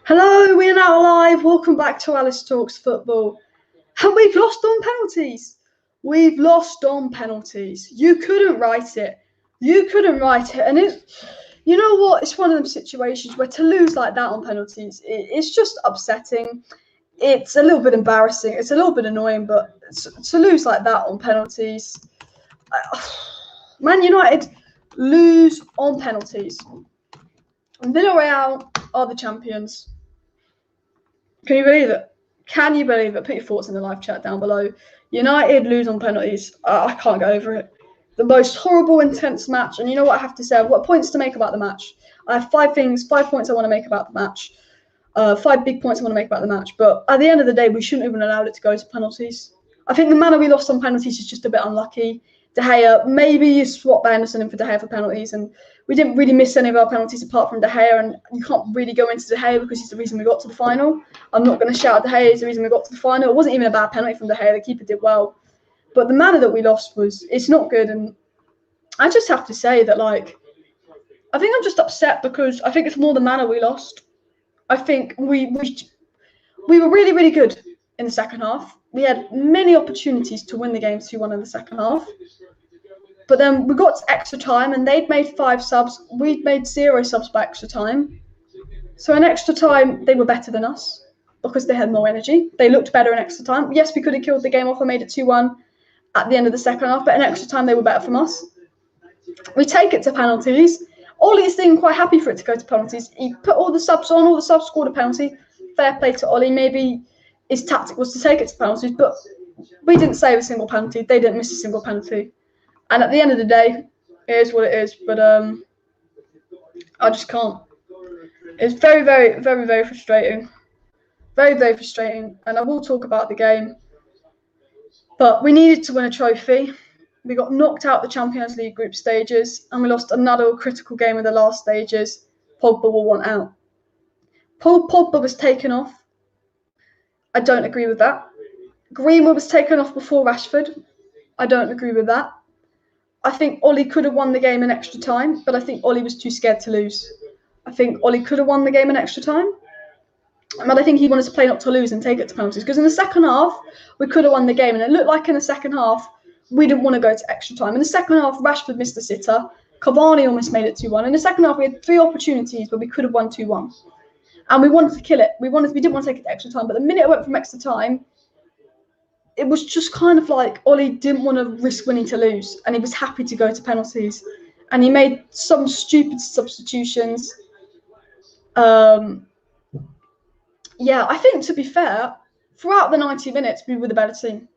Hello, we are now live. Welcome back to Alice Talks Football. And we've lost on penalties. We've lost on penalties. You couldn't write it. And you know what? It's one of them situations where to lose like that on penalties, it's just upsetting. It's a little bit embarrassing. It's a little bit annoying, but to lose like that on penalties. Man United lose on penalties. Villareal are the champions. Can you believe it? Put your thoughts in the live chat down below. United lose on penalties. I can't get over it. The most horrible, intense match. And you know what I have to say? I've got points to make about the match. I have 5 points I want to make about the match. 5 big points I want to make about the match. But at the end of the day, we shouldn't have even allowed it to go to penalties. I think the manner we lost on penalties is just a bit unlucky. De Gea, maybe you swap Anderson in for De Gea for penalties, and we didn't really miss any of our penalties apart from De Gea, and you can't really go into De Gea because he's the reason we got to the final. I'm not going to shout De Gea is the reason we got to the final. It wasn't even a bad penalty from De Gea. The keeper did well. But the manner that we lost it's not good, and I just have to say that, I think I'm just upset because I think it's more the manner we lost. I think we were really, really good in the second half. We had many opportunities to win the game 2-1 in the second half. But then we got to extra time and they'd made 5 subs. We'd made 0 subs by extra time. So in extra time, they were better than us because they had more energy. They looked better in extra time. Yes, we could have killed the game off and made it 2-1 at the end of the second half, but in extra time, they were better from us. We take it to penalties. Ollie seemed quite happy for it to go to penalties. He put all the subs on, all the subs scored a penalty. Fair play to Ollie. Maybe his tactic was to take it to penalties, but we didn't save a single penalty. They didn't miss a single penalty. And at the end of the day, it is what it is. But I just can't. It's very, very, very, very frustrating. Very, very frustrating. And I will talk about the game. But we needed to win a trophy. We got knocked out the Champions League group stages. And we lost another critical game in the last stages. Pogba will want out. Pogba was taken off. I don't agree with that. Greenwood was taken off before Rashford. I don't agree with that. I think Ollie could have won the game in extra time, but I think Ollie was too scared to lose. I think Ollie could have won the game in extra time, but I think he wanted to play not to lose and take it to penalties. Because in the second half, we could have won the game, and it looked like in the second half, we didn't want to go to extra time. In the second half, Rashford missed a sitter. Cavani almost made it 2-1. In the second half, we had 3 opportunities where we could have won 2-1. And we wanted to kill it. We didn't want to take it to extra time. But the minute it went from extra time, it was just kind of like Ollie didn't want to risk winning to lose. And he was happy to go to penalties. And he made some stupid substitutions. Yeah, I think, to be fair, throughout the 90 minutes, we were the better team.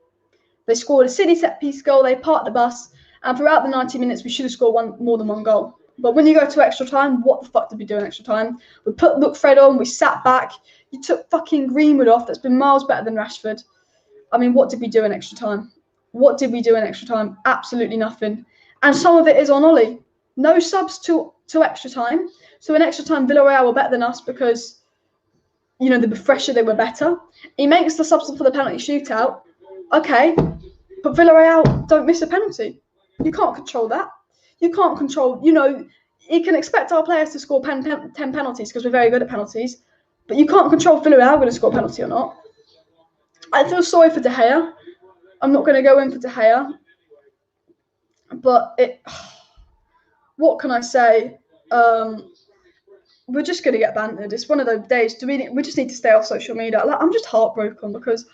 They scored a silly set-piece goal. They parked the bus. And throughout the 90 minutes, we should have scored more than 1 goal. But when you go to extra time, what the fuck did we do in extra time? We put Fred on. We sat back. You took fucking Greenwood off. That's been miles better than Rashford. I mean, what did we do in extra time? What did we do in extra time? Absolutely nothing. And some of it is on Ollie. No subs to extra time. So in extra time, Villareal were better than us because, you know, they were fresher, they were better. He makes the subs for the penalty shootout. Okay, but Villareal don't miss a penalty. You can't control that. You can't control, you know, you can expect our players to score 10 penalties because we're very good at penalties, but you can't control if Villareal going to score a penalty or not. I feel sorry for De Gea. I'm not going to go in for De Gea, but what can I say? We're just going to get bantered. It's one of those days. We just need to stay off social media. I'm just heartbroken because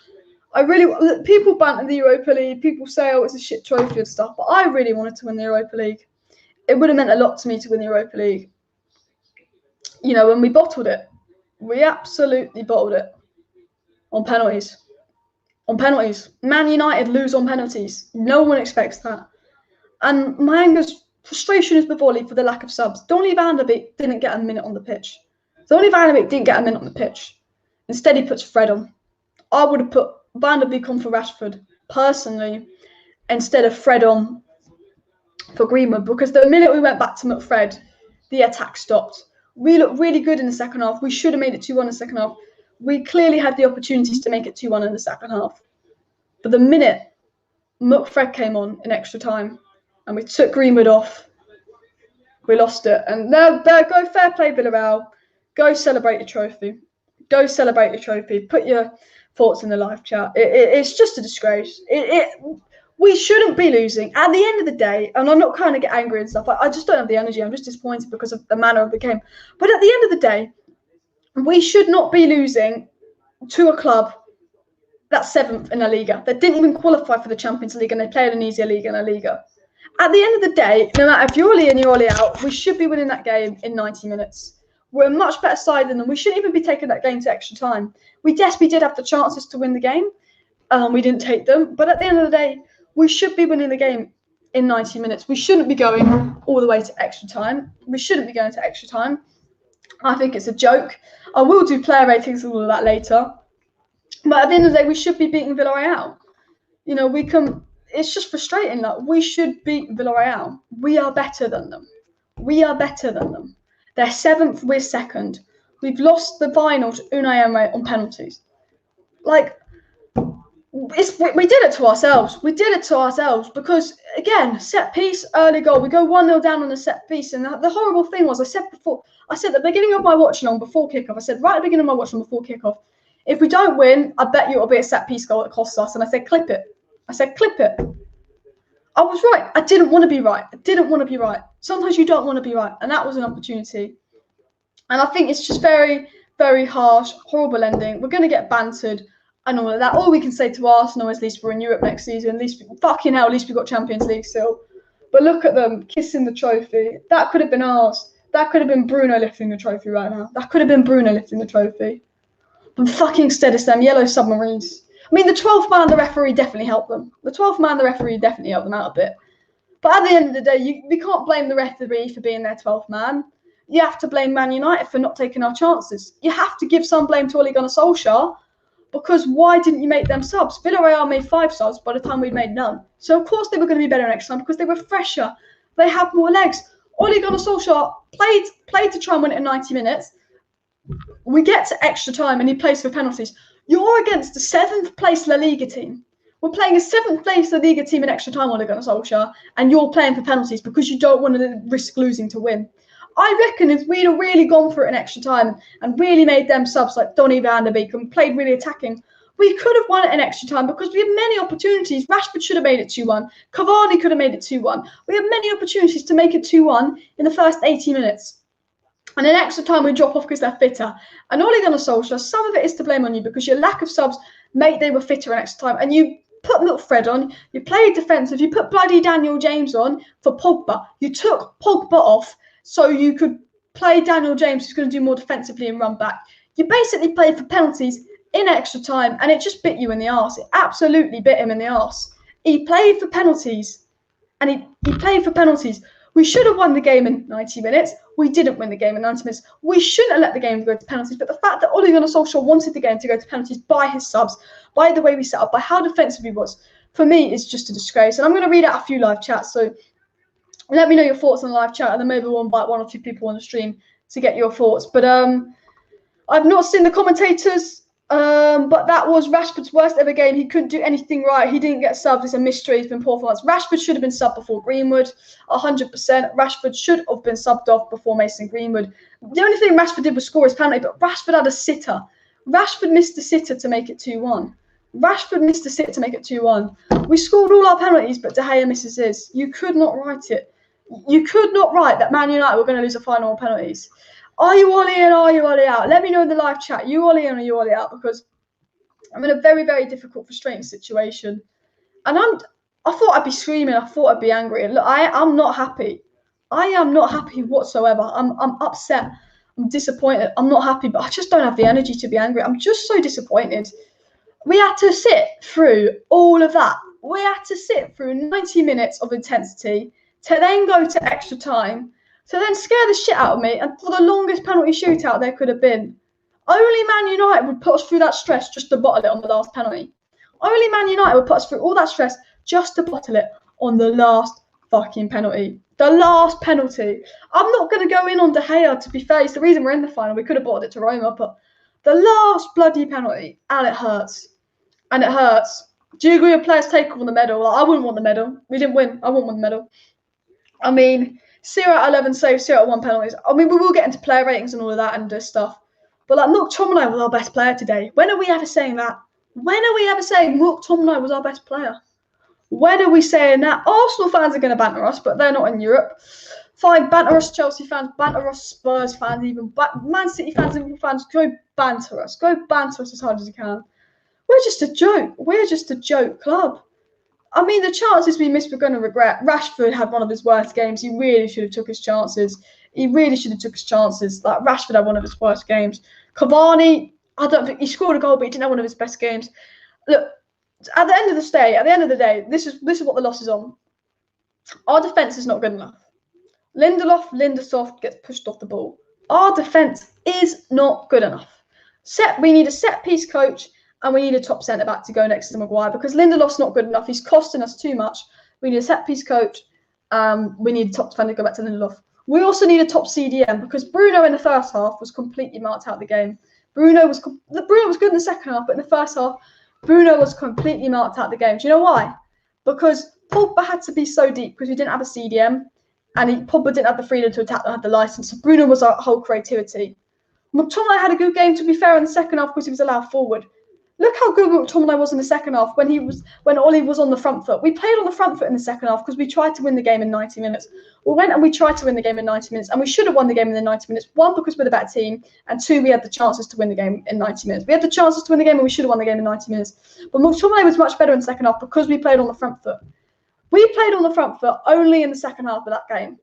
people banter the Europa League. People say, oh, it's a shit trophy and stuff, but I really wanted to win the Europa League. It would have meant a lot to me to win the Europa League. You know, when we bottled it. We absolutely bottled it. On penalties. On penalties. Man United lose on penalties. No one expects that. And my frustration is with Ollie for the lack of subs. Donny van der Beek didn't get a minute on the pitch. Donny van der Beek didn't get a minute on the pitch. Instead, he puts Fred on. I would have put Van der Beek on for Rashford, personally, instead of Fred on for Greenwood, because the minute we went back to McFred, the attack stopped. We looked really good in the second half. We should have made it 2-1 in the second half. We clearly had the opportunities to make it 2-1 in the second half. But the minute McFred came on in extra time and we took Greenwood off, we lost it. And there go, fair play, Villareal. go celebrate your trophy. Go celebrate your trophy. Put your thoughts in the live chat. It's just a disgrace. We shouldn't be losing. At the end of the day, and I'm not kind of get angry and stuff, I just don't have the energy. I'm just disappointed because of the manner of the game. But at the end of the day, we should not be losing to a club that's 7th in La Liga. They didn't even qualify for the Champions League and they played an easier league in La Liga. At the end of the day, no matter if you're all in, you're all out, we should be winning that game in 90 minutes. We're a much better side than them. We shouldn't even be taking that game to extra time. We desperately did have the chances to win the game. We didn't take them. But at the end of the day, we should be winning the game in 90 minutes. We shouldn't be going all the way to extra time. We shouldn't be going to extra time. I think it's a joke. I will do player ratings and all of that later. But at the end of the day, we should be beating Villareal. You know, we can. It's just frustrating that we should beat Villareal. We are better than them. We are better than them. They're 7th, we're 2nd. We've lost the final to UNAI on penalties. Like, we did it to ourselves. We did it to ourselves because, again, set piece, early goal. We go 1-0 down on the set piece. And the horrible thing was, I said at the beginning of my watch along before kickoff, I said right at the beginning of my watch along before kickoff, if we don't win, I bet you it'll be a set piece goal that costs us. And I said, clip it. I was right. I didn't want to be right. Sometimes you don't want to be right. And that was an opportunity. And I think it's just very, very harsh, horrible ending. We're going to get bantered and all of that. All we can say to Arsenal is at least we're in Europe next season. At least we got Champions League still. But look at them kissing the trophy. That could have been ours. That could have been Bruno lifting the trophy right now. But fucking instead it's them yellow submarines. I mean, the 12th man, the referee definitely helped them. Out a bit. But at the end of the day, we can't blame the referee for being their 12th man. You have to blame Man United for not taking our chances. You have to give some blame to Ole Gunnar Solskjaer because why didn't you make them subs? Villareal made 5 subs by the time we'd made none. So, of course, they were going to be better next time because they were fresher. They had more legs. Ole Gunnar Solskjaer played to try and win it in 90 minutes. We get to extra time and he plays for penalties. You're against the 7th place La Liga team. We're playing a 7th place La Liga team in extra time, Ole Gunnar Solskjaer, and you're playing for penalties because you don't want to risk losing to win. I reckon if we'd have really gone for it in extra time and really made them subs like Donny van der Beek and played really attacking, we could have won it in extra time because we had many opportunities. Rashford should have made it 2-1. Cavani could have made it 2-1. We had many opportunities to make it 2-1 in the first 80 minutes. And in extra time, we drop off because they're fitter. And Ole Gunnar Solskjaer, some of it is to blame on you because your lack of subs made they were fitter in extra time. And you put little Fred on, you played defensive, you put bloody Daniel James on for Pogba. You took Pogba off so you could play Daniel James, who's going to do more defensively and run back. You basically played for penalties in extra time, and it just bit you in the arse. It absolutely bit him in the arse. He played for penalties, and he played for penalties. We should have won the game in 90 minutes. We didn't win the game in 90 minutes. We shouldn't have let the game go to penalties. But the fact that Ole Gunnar Solskjaer wanted the game to go to penalties by his subs, by the way we set up, by how defensive he was, for me, is just a disgrace. And I'm going to read out a few live chats. So let me know your thoughts on the live chat, and then maybe we'll invite 1 or 2 people on the stream to get your thoughts. But I've not seen the commentators. But that was Rashford's worst ever game. He couldn't do anything right. He didn't get subbed. It's a mystery. He's been poor for months. Rashford should have been subbed before Greenwood. 100%. Rashford should have been subbed off before Mason Greenwood. The only thing Rashford did was score his penalty, but Rashford had a sitter. Rashford missed the sitter to make it 2-1. We scored all our penalties, but De Gea misses his. You could not write it. You could not write that Man United were going to lose a final on penalties. Are you Ole in or are you Ole out? Let me know in the live chat. You Ole in or you Ole out? Because I'm in a very, very difficult, frustrating situation. And I thought I'd be screaming. I thought I'd be angry. Look, I'm not happy. I am not happy whatsoever. I'm upset. I'm disappointed. I'm not happy, but I just don't have the energy to be angry. I'm just so disappointed. We had to sit through all of that. We had to sit through 90 minutes of intensity to then go to extra time, to then scare the shit out of me, and for the longest penalty shootout there could have been. Only Man United would put us through that stress just to bottle it on the last penalty. Only Man United would put us through all that stress just to bottle it on the last fucking penalty. The last penalty. I'm not going to go in on De Gea, to be fair. It's the reason we're in the final. We could have bottled it to Roma, but the last bloody penalty, and it hurts. And it hurts. Do you agree with players take on the medal? Like, I wouldn't want the medal. We didn't win. I wouldn't want the medal. I mean, 0 out of 11 saves, 0 out of 1 penalties. I mean, we will get into player ratings and all of that and stuff. But like, McTominay was our best player today. When are we ever saying that? When are we ever saying McTominay was our best player? When are we saying that? Arsenal fans are going to banter us, but they're not in Europe. Fine, banter us Chelsea fans, banter us Spurs fans, even Man City fans, Liverpool fans, go banter us. Go banter us as hard as you can. We're just a joke. We're just a joke club. I mean, the chances we missed, we're going to regret. Rashford had one of his worst games. He really should have took his chances. Like, Rashford had one of his worst games. Cavani, I don't think he scored a goal, but he didn't have one of his best games. Look, at the end of the day, this is what the loss is on. Our defence is not good enough. Lindelof gets pushed off the ball. Our defence is not good enough. We need a set-piece coach, and we need a top centre-back to go next to Maguire, because Lindelof's not good enough. He's costing us too much. We need a set-piece coach. We need a top defender to go back to Lindelof. We also need a top CDM, because Bruno in the first half was completely marked out of the game. Bruno was good in the second half, but in the first half, Bruno was completely marked out of the game. Do you know why? Because Pogba had to be so deep because we didn't have a CDM, and Pogba didn't have the freedom to attack, had the license. So Bruno was our whole creativity. McTominay had a good game, to be fair, in the second half because he was allowed forward. Look how good McTominay was in the second half when Ollie was on the front foot. We played on the front foot in the second half because we tried to win the game in 90 minutes. We went and we tried to win the game in 90 minutes, and we should have won the game in the 90 minutes. One, because we're the better team, and two, we had the chances to win the game in 90 minutes. We had the chances to win the game, and we should have won the game in 90 minutes. But McTominay was much better in the second half because we played on the front foot. We played on the front foot only in the second half of that game.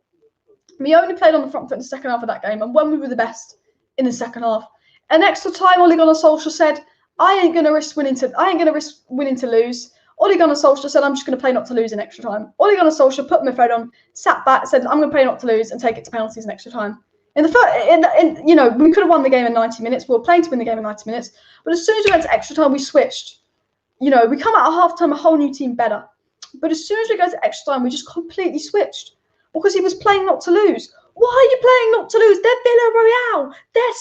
We only played on the front foot in the second half of that game, and when we were the best in the second half. An extra time, Ole Gunnar Solskjaer said, I ain't gonna risk winning to lose. Ole Gunnar Solskjaer said, I'm just gonna play not to lose in extra time. Ole Gunnar Solskjaer put midfield on, sat back, said, I'm gonna play not to lose and take it to penalties in extra time. We could have won the game in 90 minutes. We were playing to win the game in 90 minutes, but as soon as we went to extra time, we switched. We come out of half time a whole new team better. But as soon as we go to extra time, we just completely switched because he was playing not to lose. Why are you playing not to lose? They're Villareal. They're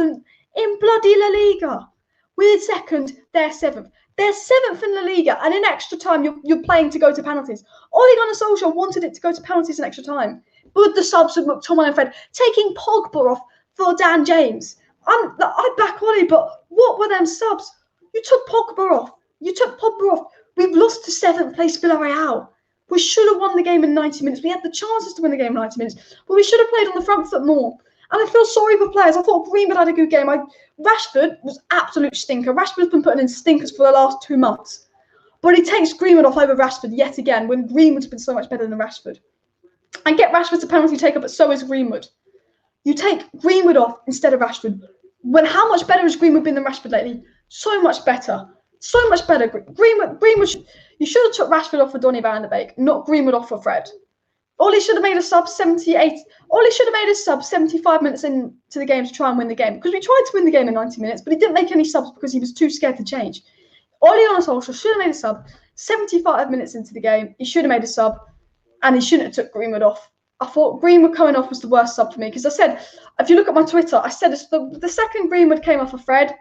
7th in bloody La Liga. We're 2nd, they're 7th. They're 7th in La Liga, and in extra time, you're playing to go to penalties. Ole Gunnar Solskjaer wanted it to go to penalties in extra time. With the subs with McTominay and Fred, taking Pogba off for Dan James. I back Ole, but what were them subs? You took Pogba off. We've lost to 7th place Villareal. We should have won the game in 90 minutes. We had the chances to win the game in 90 minutes, but we should have played on the front foot more. And I feel sorry for players. I thought Greenwood had a good game. Rashford was absolute stinker. Rashford's been putting in stinkers for the last 2 months. But he takes Greenwood off over Rashford yet again when Greenwood's been so much better than Rashford. And get Rashford to penalty take up, but so is Greenwood. You take Greenwood off instead of Rashford. How much better has Greenwood been than Rashford lately? So much better. So much better. Greenwood you should have took Rashford off for Donny van de Beek, not Greenwood off for Fred. Ole should have made a sub 78. Ole should have made a sub 75 minutes into the game to try and win the game. Because we tried to win the game in 90 minutes, but he didn't make any subs because he was too scared to change. Ole Gunnar Solskjaer should have made a sub 75 minutes into the game. He should have made a sub, and he shouldn't have took Greenwood off. I thought Greenwood coming off was the worst sub for me. Because I said, if you look at my Twitter, I said the second Greenwood came off of Fred,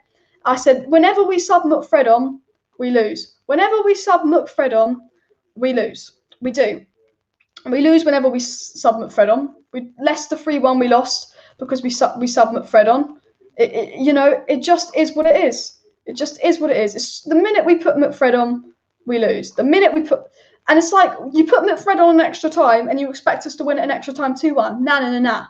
I said, whenever we sub McFred on, we lose. Whenever we sub McFred on, we lose. We do. We lose whenever we sub McFred on. Leicester 3-1, we lost because we sub McFred on. It just is what it is. It just is what it is. It's the minute we put McFred on, we lose. And it's like you put McFred on an extra time and you expect us to win it in extra time 2-1. Nah.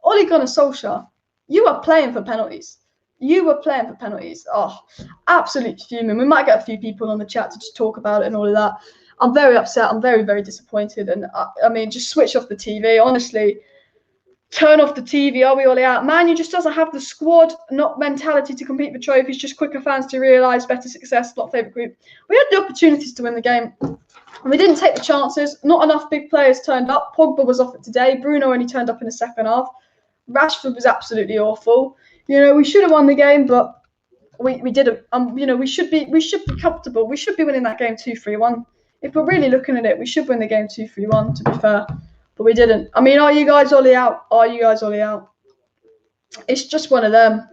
Ole Gunnar Solskjaer, you are playing for penalties. Oh, absolute fuming. We might get a few people on the chat to just talk about it and all of that. I'm very upset. I'm very, very disappointed. And I mean, just switch off the TV. Honestly, turn off the TV. Are we all out? Man, just doesn't have the squad, not mentality to compete for trophies. Just quicker fans to realise better success. Not favourite group. We had the opportunities to win the game, and we didn't take the chances. Not enough big players turned up. Pogba was off it today. Bruno only turned up in the second half. Rashford was absolutely awful. We should have won the game, but we didn't. We should be comfortable. We should be winning that game 2-3-1. If we're really looking at it, we should win the game 2-3-1, to be fair. But we didn't. I mean, are you guys Ole out? It's just one of them.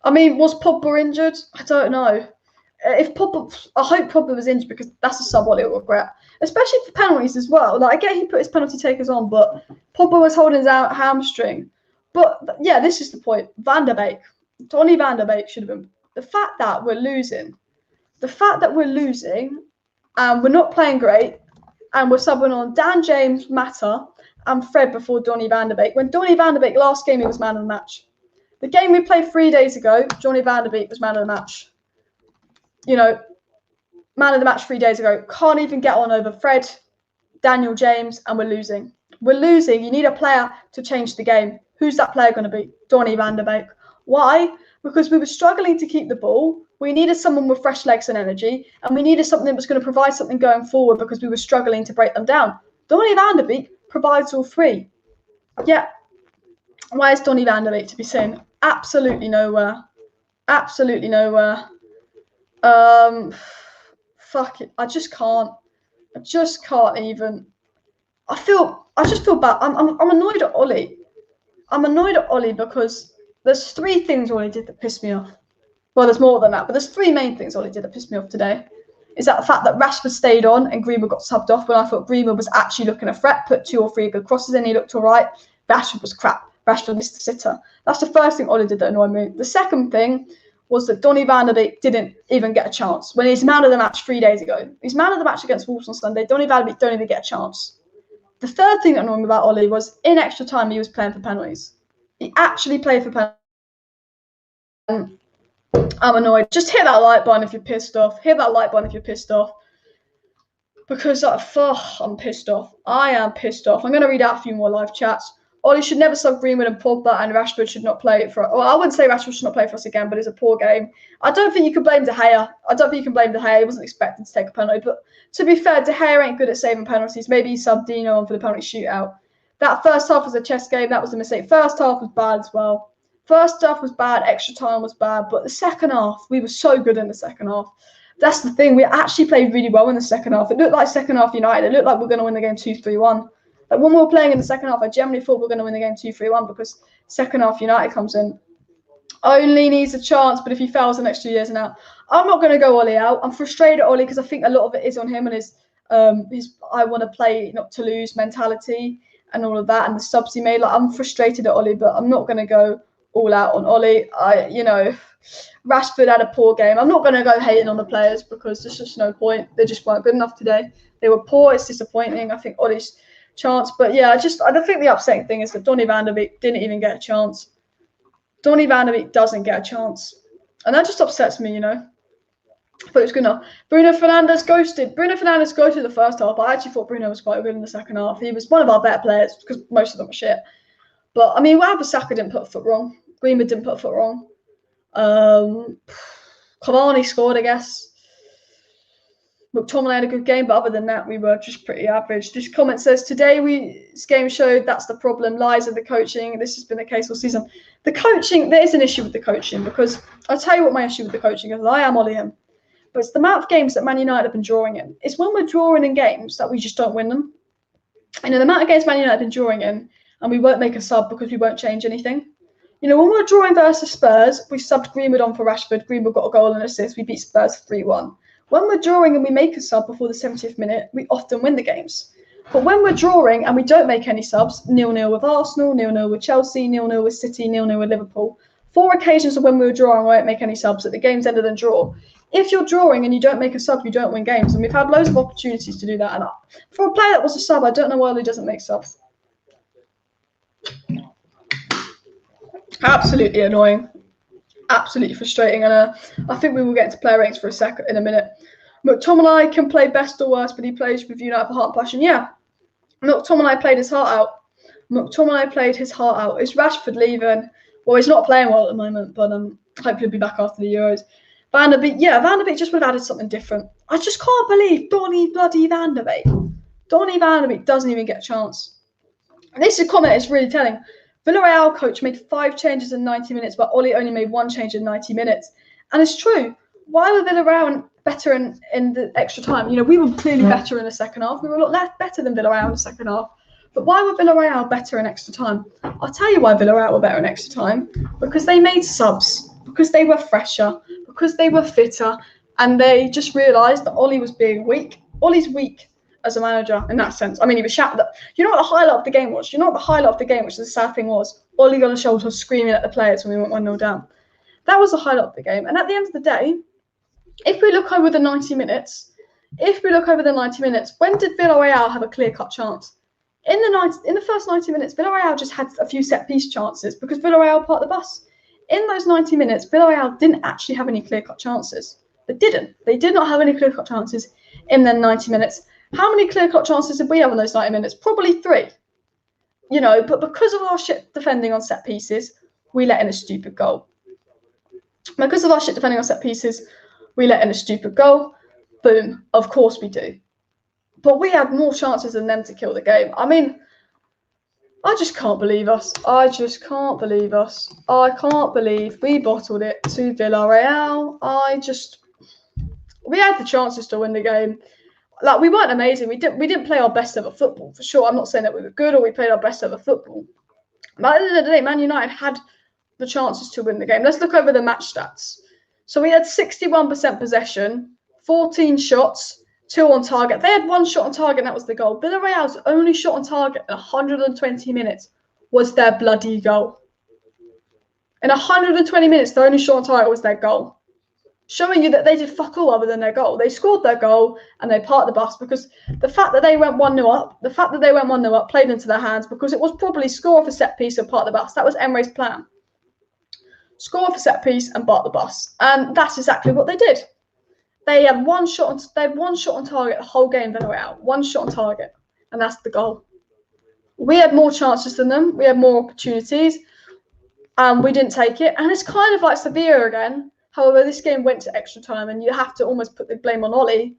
I mean, was Pogba injured? I don't know. if Pogba, I hope Pogba was injured because that's a sub Ollie will regret, especially for penalties as well. Like I get he put his penalty takers on, but Pogba was holding his hamstring. But yeah, this is the point. Van der Beek, Donny Van der Beek should have been. The fact that we're losing, and we're not playing great, and we're subbing on Dan James, Mata, and Fred before Donny Van der Beek. When Donny Van der Beek last game, he was man of the match. The game we played 3 days ago, Donny Van der Beek was man of the match. You know, man of the match 3 days ago. Can't even get on over Fred, Daniel James, and we're losing. We're losing. You need a player to change the game. Who's that player going to be? Donny Van der Beek. Why? Because we were struggling to keep the ball. We needed someone with fresh legs and energy, and we needed something that was going to provide something going forward because we were struggling to break them down. Donny Van der Beek provides all three. Yeah. Why is Donny Van der Beek to be seen? Absolutely nowhere. Absolutely nowhere. Fuck it. I just can't even. I just feel bad. I'm annoyed at Ollie. I'm annoyed at Ollie because there's 3 things Ollie did that pissed me off. Well, there's more than that, but there's 3 main things Ollie did that pissed me off today. Is that the fact that Rashford stayed on and Greenwood got subbed off when I thought Greenwood was actually looking a threat, put 2 or 3 good crosses in, he looked all right. Rashford was crap. Rashford missed the sitter. That's the first thing Ollie did that annoyed me. The second thing was that Donny Van der Beek didn't even get a chance when he's man of the match 3 days ago. He's man of the match against Wolves on Sunday. Donny Van der Beek don't even get a chance. The third thing that annoyed me about Ollie was in extra time he was playing for penalties. He actually played for penalties. I'm annoyed. Just hit that like button if you're pissed off. Hit that like button if you're pissed off. Because I'm pissed off. I am pissed off. I'm going to read out a few more live chats. Ollie should never sub Greenwood and Pogba, and Rashford should not play for us. Well, I wouldn't say Rashford should not play for us again, but it's a poor game. I don't think you can blame De Gea. He wasn't expected to take a penalty. But to be fair, De Gea ain't good at saving penalties. Maybe he subbed Dino on for the penalty shootout. That first half was a chess game. That was a mistake. First half was bad as well. First half was bad. Extra time was bad. But the second half, we were so good in the second half. That's the thing. We actually played really well in the second half. It looked like second half United. It looked like we were going to win the game 2-3-1. Like when we were playing in the second half, I generally thought we were going to win the game 2-3-1 because second half United comes in. Only needs a chance, but if he fails the next 2 years now, I'm not going to go Ollie out. I'm frustrated at Ollie because I think a lot of it is on him and his I want to play not to lose mentality and all of that and the subs he made. Like I'm frustrated at Ollie, but I'm not going to go all out on Ollie. Rashford had a poor game. I'm not going to go hating on the players because there's just no point. They just weren't good enough today. They were poor. It's disappointing. I think Ollie's chance, but yeah, I think the upsetting thing is that Donny Van der Beek didn't even get a chance. Donny Van der Beek doesn't get a chance, and that just upsets me, I thought it was good enough. Bruno Fernandes ghosted the first half. I actually thought Bruno was quite good in the second half. He was one of our better players because most of them were shit. But I mean, Wan-Bissaka didn't put a foot wrong. Greenwood didn't put a foot wrong. Cavani scored, I guess. McTominay had a good game, but other than that, we were just pretty average. This comment says, this game showed that's the problem, lies of the coaching. This has been the case all season. The coaching, there is an issue with the coaching because I'll tell you what my issue with the coaching is. I am Ollie him. But it's the amount of games that Man United have been drawing in. It's when we're drawing in games that we just don't win them. The amount of games Man United have been drawing in and we won't make a sub because we won't change anything. When we're drawing versus Spurs, we subbed Greenwood on for Rashford. Greenwood got a goal and an assist. We beat Spurs 3-1. When we're drawing and we make a sub before the 70th minute, we often win the games. But when we're drawing and we don't make any subs, 0-0 with Arsenal, 0-0 with Chelsea, 0-0 with City, 0-0 with Liverpool. 4 occasions of when we were drawing, we won't make any subs, that the game's ended in draw. If you're drawing and you don't make a sub, you don't win games. And we've had loads of opportunities to do that. And for a player that was a sub, I don't know why he doesn't make subs. Absolutely annoying. Absolutely frustrating, and I think we will get into player ratings in a minute. McTominay can play best or worst, but he plays with United for heart and passion. Yeah, McTominay played his heart out. Is Rashford leaving? Well, he's not playing well at the moment, but hopefully he'll be back after the Euros. Van der Beek just would have added something different. I just can't believe Donny bloody Van der Beek. Donny Van der Beek doesn't even get a chance. And this comment is really telling. Villareal coach made 5 changes in 90 minutes, but Ollie only made 1 change in 90 minutes. And it's true. Why were Villareal better in the extra time? We were clearly better in the second half. We were a lot better than Villareal in the second half. But why were Villareal better in extra time? I'll tell you why Villareal were better in extra time. Because they made subs. Because they were fresher. Because they were fitter. and they just realised that Ollie was being weak. Ollie's weak as a manager in that sense. I mean, he was shouting. You know what the highlight of the game was? You know what the highlight of the game, which the sad thing was? Ollie on the shoulder screaming at the players when we went 1-0 down. That was the highlight of the game. And at the end of the day, if we look over the 90 minutes, when did Villareal have a clear-cut chance? In the first 90 minutes, Villareal just had a few set-piece chances because Villareal parked the bus. In those 90 minutes, Villareal didn't actually have any clear-cut chances. They didn't. They did not have any clear-cut chances in their 90 minutes. How many clear-cut chances did we have in those 90 minutes? Probably 3. You know, but because of our shit defending on set pieces, we let in a stupid goal. Because of our shit defending on set pieces, we let in a stupid goal. Boom. Of course we do. But we had more chances than them to kill the game. I mean, I just can't believe us. I can't believe we bottled it to Villareal. We had the chances to win the game. Like, we weren't amazing. We didn't play our best ever football, for sure. I'm not saying that we were good or we played our best ever football. But at the end of the day, Man United had the chances to win the game. Let's look over the match stats. So we had 61% possession, 14 shots, 2 on target. They had 1 shot on target, and that was the goal. Villareal's only shot on target in 120 minutes was their bloody goal. In 120 minutes, their only shot on target was their goal. Showing you that they did fuck all other than their goal. They scored their goal and they parked the bus because the fact that they went 1-0 up, played into their hands because it was probably score off a set piece and park the bus. That was Emery's plan. Score off a set piece and park the bus. And that's exactly what they did. They had 1 shot on target the whole game, Villareal. 1 shot on target. And that's the goal. We had more chances than them. We had more opportunities. And we didn't take it. And it's kind of like Sevilla again. However, this game went to extra time, and you have to almost put the blame on Ollie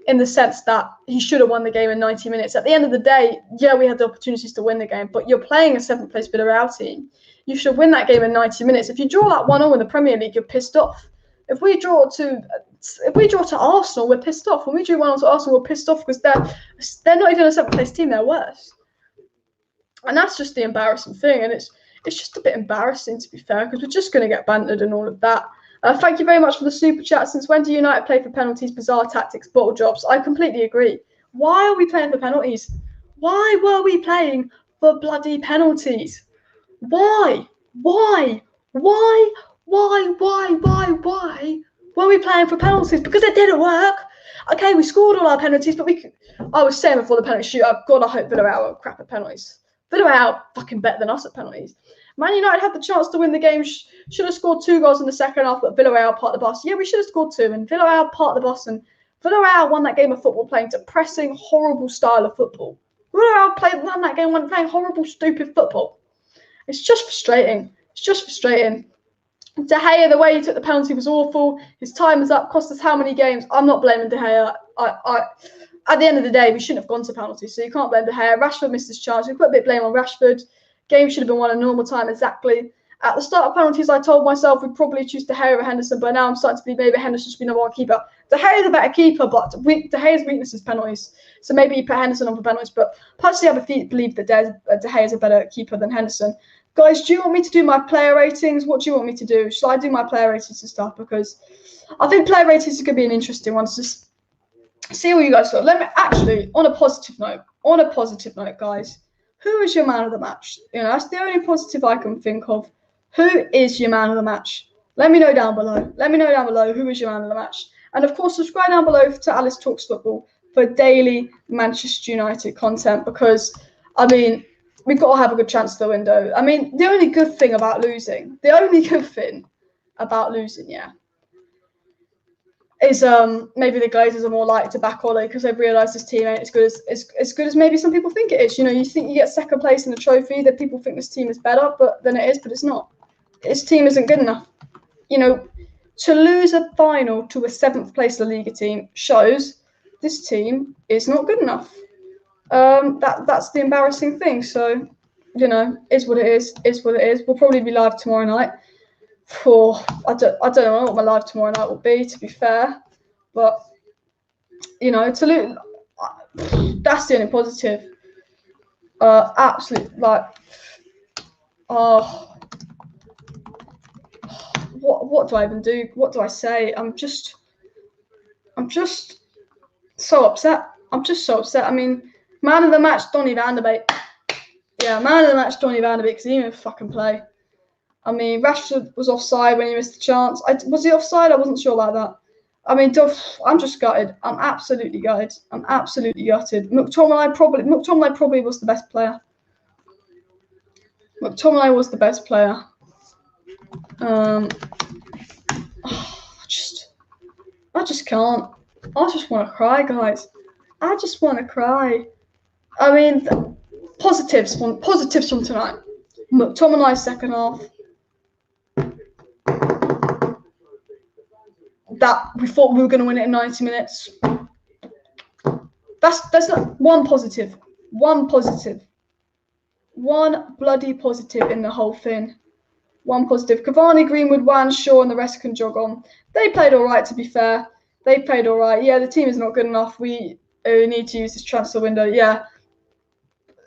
in the sense that he should have won the game in 90 minutes. At the end of the day, yeah, we had the opportunities to win the game, but you're playing a 7th place Villareal team. You should win that game in 90 minutes. If you draw that 1-0 in the Premier League, you're pissed off. If we draw to Arsenal, we're pissed off. When we drew 1-0 to Arsenal, we're pissed off because they're not even a 7th place team, they're worse. And that's just the embarrassing thing, and it's just a bit embarrassing, to be fair, because we're just going to get bantered and all of that. Thank you very much for the super chat. Since when do United play for penalties, bizarre tactics, bottle jobs? I completely agree. Why are we playing for penalties? Why were we playing for bloody penalties? Why were we playing for penalties? Because it didn't work. Okay, we scored all our penalties, but I was saying before the penalty shootout, God, I hope Villareal are crap at penalties. Villareal fucking better than us at penalties. Man United had the chance to win the game, should have scored 2 goals in the second half, but Villareal parked the bus. Yeah, we should have scored 2, and Villareal parked the bus, and Villareal won that game of football playing depressing, horrible style of football. Villareal won that game playing horrible, stupid football. It's just frustrating. De Gea, the way he took the penalty was awful. His time is up, cost us how many games? I'm not blaming De Gea. At the end of the day, we shouldn't have gone to penalties, so you can't blame De Gea. Rashford missed his chance. We put a bit of blame on Rashford. Game should have been won in normal time, exactly. At the start of penalties, I told myself we'd probably choose De Gea over Henderson, but now I'm starting to believe maybe Henderson should be number 1 keeper. De Gea is a better keeper, but De Gea's weakness is penalties. So maybe you put Henderson on for penalties, but personally I believe that De Gea is a better keeper than Henderson. Guys, do you want me to do my player ratings? What do you want me to do? Shall I do my player ratings and stuff? Because I think player ratings is going to be an interesting one to just see what you guys thought. Let me actually, on a positive note, guys. Who is your man of the match? You know, that's the only positive I can think of. Who is your man of the match? Let me know down below. Who is your man of the match. And of course, subscribe down below to Alice Talks Football for daily Manchester United content because, I mean, we've got to have a good chance to the window. I mean, the only good thing about losing, yeah, is maybe the Glazers are more likely to back Ollie because they've realised this team ain't as good as maybe some people think it is. You know, you think you get 2nd place in the trophy, that people think this team is better, than it is, but it's not. This team isn't good enough. You know, to lose a final to a 7th place La Liga team shows this team is not good enough. That's the embarrassing thing. So, you know, is what it is. We'll probably be live tomorrow night. I don't know what my live tomorrow night will be, to be fair, but you know, to lose, that's the only positive. Absolutely, like, what do I even do? What do I say? I'm just I'm just so upset. I'm just so upset. I mean, man of the match, Donny van de Beek. Yeah, man of the match, Donny van de Beek, because he didn't even fucking play. I mean, Rashford was offside when he missed the chance. Was he offside? I wasn't sure about that. I mean, I'm just gutted. I'm absolutely gutted. I'm absolutely gutted. McTominay probably was the best player. McTominay was the best player. I just can't. I just want to cry, guys. I just want to cry. I mean, positives from tonight. McTominay's second half. That we thought we were going to win it in 90 minutes. That's not one positive. One bloody positive in the whole thing. One positive. Cavani, Greenwood, Wan, Shaw, and the rest can jog on. They played all right, to be fair. They played all right. Yeah, the team is not good enough. We need to use this transfer window. Yeah.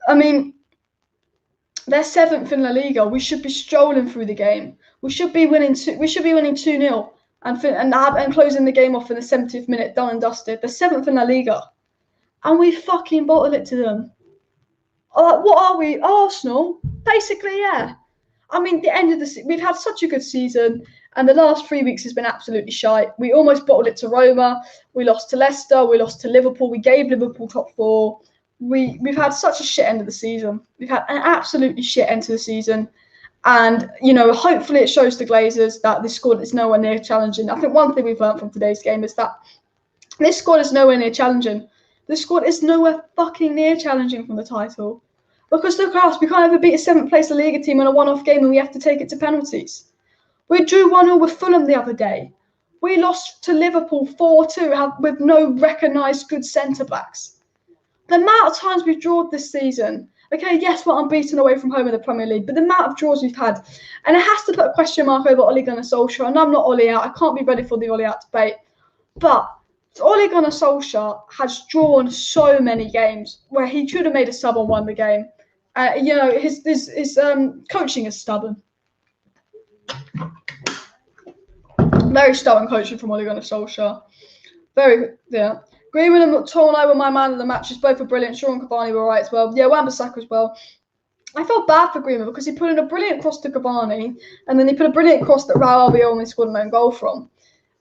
I mean, they're 7th in La Liga. We should be strolling through the game. We should be winning 2-0 and closing the game off in the 70th minute, done and dusted. They're 7th in La Liga, and we fucking bottled it to them. What are we, Arsenal? Basically, yeah. I mean, the end of the we've had such a good season, and the last 3 weeks has been absolutely shite. We almost bottled it to Roma. We lost to Leicester. We lost to Liverpool. We gave Liverpool top 4. We've had such a shit end of the season. We've had an absolutely shit end to the season. And, you know, hopefully it shows the Glazers that this squad is nowhere near challenging. I think one thing we've learned from today's game is that this squad is nowhere near challenging. This squad is nowhere fucking near challenging for the title. Because look at us, we can't ever beat a 7th place La Liga team in a one-off game and we have to take it to penalties. We drew 1-0 with Fulham the other day. We lost to Liverpool 4-2 with no recognised good centre-backs. The amount of times we've drawn this season, okay, yes, we're unbeaten away from home in the Premier League, but the amount of draws we've had, and it has to put a question mark over Ole Gunnar Solskjaer, and I'm not Ole out, I can't be ready for the Ole out debate, but Ole Gunnar Solskjaer has drawn so many games where he should have made a sub and won the game. You know, his coaching is stubborn. Very stubborn coaching from Ole Gunnar Solskjaer. Very, yeah. Greenwood and McTominay were my man of the matches. Both were brilliant. Shaw and Cavani were right as well. Yeah, Wan-Bissaka as well. I felt bad for Greenwood because he put in a brilliant cross to Cavani, and then he put a brilliant cross that Raul only scored an own goal from.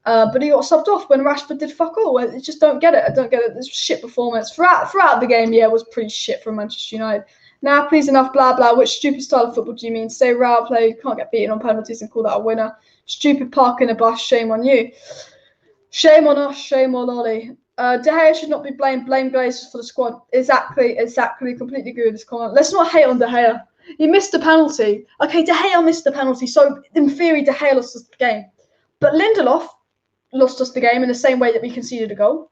But he got subbed off when Rashford did fuck all. I just don't get it. I don't get it. It's shit performance. Throughout the game, yeah, it was pretty shit from Manchester United. Now, please enough, blah, blah. Which stupid style of football do you mean? Say Raul played, can't get beaten on penalties and call that a winner. Stupid park in a bus. Shame on you. Shame on us. Shame on Ollie. De Gea should not be blamed. Blame Glazers for the squad. Exactly. Completely agree with this comment. Let's not hate on De Gea. He missed the penalty. Okay, De Gea missed the penalty. So, in theory, De Gea lost us the game. But Lindelof lost us the game in the same way that we conceded a goal.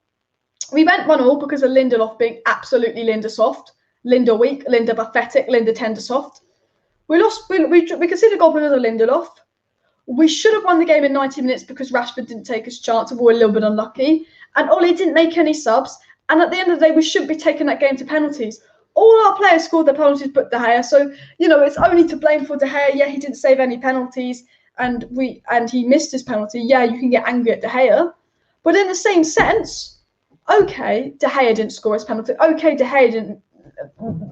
We went 1-0 because of Lindelof being absolutely Linda soft, Linda weak, Linda pathetic, Linda tender soft. We conceded a goal because of Lindelof. We should have won the game in 90 minutes because Rashford didn't take his chance and we were a little bit unlucky. And Ole didn't make any subs. And at the end of the day, we shouldn't be taking that game to penalties. All our players scored their penalties but De Gea. So, you know, it's only to blame for De Gea. Yeah, he didn't save any penalties and he missed his penalty. Yeah, you can get angry at De Gea. But in the same sense, okay, De Gea didn't score his penalty. Okay, De Gea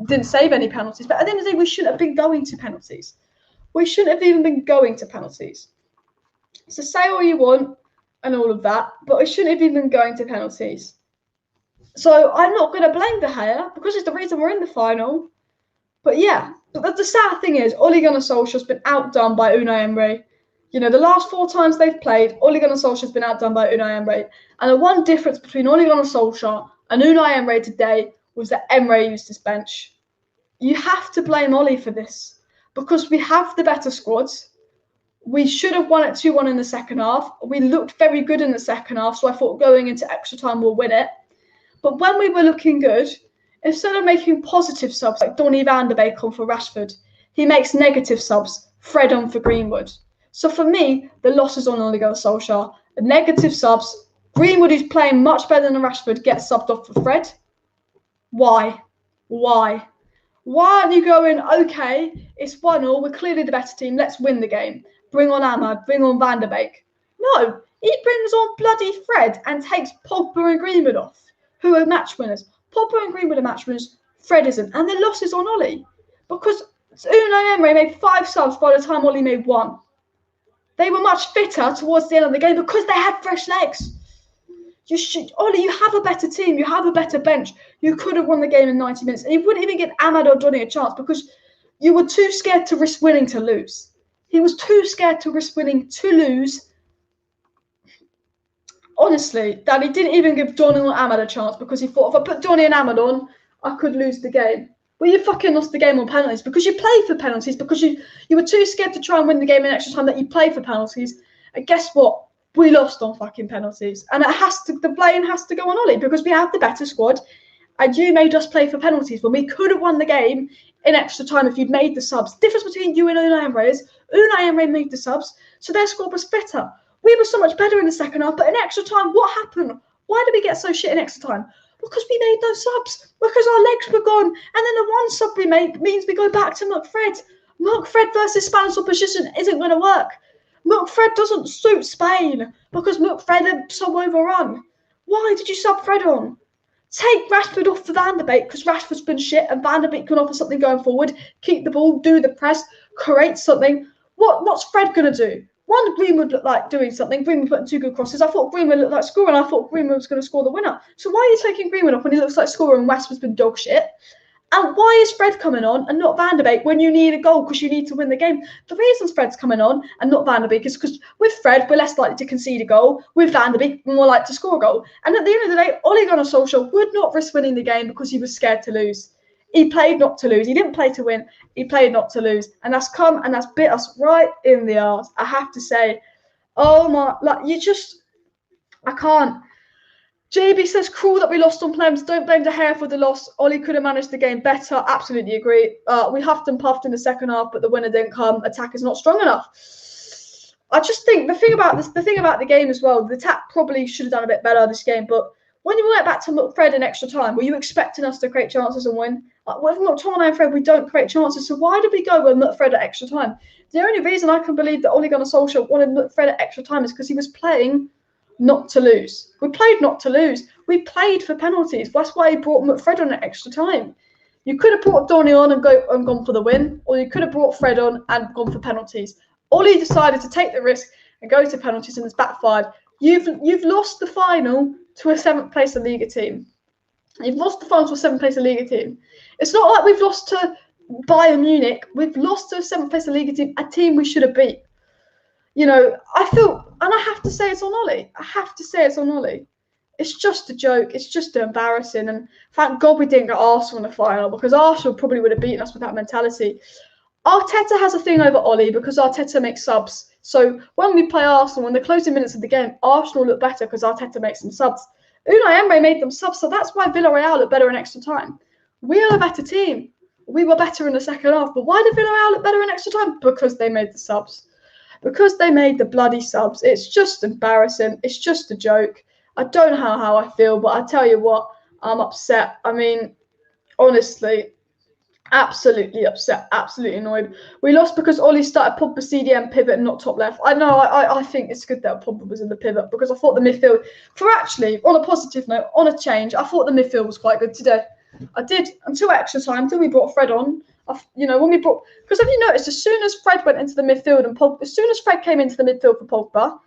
didn't save any penalties. But at the end of the day, we shouldn't have been going to penalties. We shouldn't have even been going to penalties. So say all you want and all of that, but we shouldn't have even been going to penalties. So I'm not going to blame De Gea because it's the reason we're in the final. But yeah, but the sad thing is Ole Gunnar Solskjaer's been outdone by Unai Emery. You know, the last 4 times they've played, Ole Gunnar Solskjaer's been outdone by Unai Emery. And the one difference between Ole Gunnar Solskjaer and Unai Emery today was that Emery used his bench. You have to blame Ole for this. Because we have the better squads. We should have won it 2-1 in the second half. We looked very good in the second half, so I thought going into extra time we'll win it. But when we were looking good, instead of making positive subs like Donny van de Beek on for Rashford, he makes negative subs, Fred on for Greenwood. So for me, the loss is on Ole Gunnar Solskjaer. The negative subs, Greenwood, who's playing much better than Rashford, gets subbed off for Fred. Why? Why aren't you going, okay, it's 1-0, we're clearly the better team, let's win the game. Bring on Ahmad, bring on Van der Beek. No, he brings on bloody Fred and takes Pogba and Greenwood off, who are match winners. Pogba and Greenwood are match winners. Fred isn't, and the loss is on Ollie because Unai Emery made 5 subs by the time Ollie made 1. They were much fitter towards the end of the game because they had fresh legs. Ollie, you have a better team. You have a better bench. You could have won the game in 90 minutes. And you wouldn't even give Ahmad or Donny a chance because you were too scared to risk winning to lose. He was too scared to risk winning to lose. Honestly, that he didn't even give Donny or Ahmad a chance because he thought, if I put Donny and Ahmad on, I could lose the game. Well, you fucking lost the game on penalties because you played for penalties because you were too scared to try and win the game in extra time that you played for penalties. And guess what? We lost on fucking penalties. And the blame has to go on Ollie because we have the better squad and you made us play for penalties when we could have won the game in extra time if you'd made the subs. The difference between you and Unai Emery is Unai Emery made the subs, so their squad was fitter. We were so much better in the second half, but in extra time, what happened? Why did we get so shit in extra time? Because we made those subs, because our legs were gone. And then the one sub we make means we go back to McFred. McFred versus Spanish opposition isn't going to work. McFred doesn't suit Spain because McFred are so overrun. Why did you sub Fred on? Take Rashford off for Van der Beek because Rashford's been shit and Van der Beek can offer something going forward. Keep the ball, do the press, create something. What's Fred going to do? One, Greenwood looked like doing something. Greenwood putting 2 good crosses. I thought Greenwood looked like scoring. I thought Greenwood was going to score the winner. So why are you taking Greenwood off when he looks like scoring and Westwood's been dog shit? And why is Fred coming on and not Van der Beek when you need a goal because you need to win the game? The reasons Fred's coming on and not Van der Beek is because with Fred, we're less likely to concede a goal. With Van der Beek, we're more likely to score a goal. And at the end of the day, Ole Gunnar Solskjaer would not risk winning the game because he was scared to lose. He played not to lose. He didn't play to win. He played not to lose. And that's come and that's bit us right in the arse. I have to say, oh my, I can't. JB says, cruel that we lost on Plems. Don't blame De Gea for the loss. Ollie could have managed the game better. Absolutely agree. We huffed and puffed in the second half, but the winner didn't come. Attack is not strong enough. I just think the thing about the game as well, the attack probably should have done a bit better this game, but when you went back to Fred in extra time, were you expecting us to create chances and win? With McTominay and Fred, we don't create chances, so why did we go with Fred at extra time? The only reason I can believe that Ole Gunnar Solskjaer wanted Fred at extra time is because he was playing not to lose. We played not to lose. We played for penalties. That's why he brought McFred on at extra time. You could have brought Donny on and gone for the win, or you could have brought Fred on and gone for penalties. Ollie decided to take the risk and go to penalties, and it's backfired. You've lost the final to a 7th place Liga team. You've lost the final to a 7th place Liga team. It's not like we've lost to Bayern Munich. We've lost to a 7th place Liga team, a team we should have beat. You know, I feel, and I have to say it's on Ollie. I have to say it's on Ollie. It's just a joke. It's just embarrassing. And thank God we didn't get Arsenal in the final because Arsenal probably would have beaten us with that mentality. Arteta has a thing over Ollie because Arteta makes subs. So when we play Arsenal, in the closing minutes of the game, Arsenal look better because Arteta makes them subs. Unai Emery made them subs, so that's why Villareal look better in extra time. We are a better team. We were better in the second half, but why did Villareal look better in extra time? Because they made the subs. Because they made the bloody subs. It's just embarrassing. It's just a joke. I don't know how I feel, but I tell you what, I'm upset. I mean, honestly, absolutely upset, absolutely annoyed. We lost because Ollie started Pogba CDM pivot and not top left. I know, I think it's good that Pogba was in the pivot because I thought the midfield, on a positive note, on a change, I thought the midfield was quite good today. I did, until extra time, until we brought Fred on. When we brought, because have you noticed, as soon as Fred went into the midfield and Pogba, as soon as Fred came into the midfield for Pogba,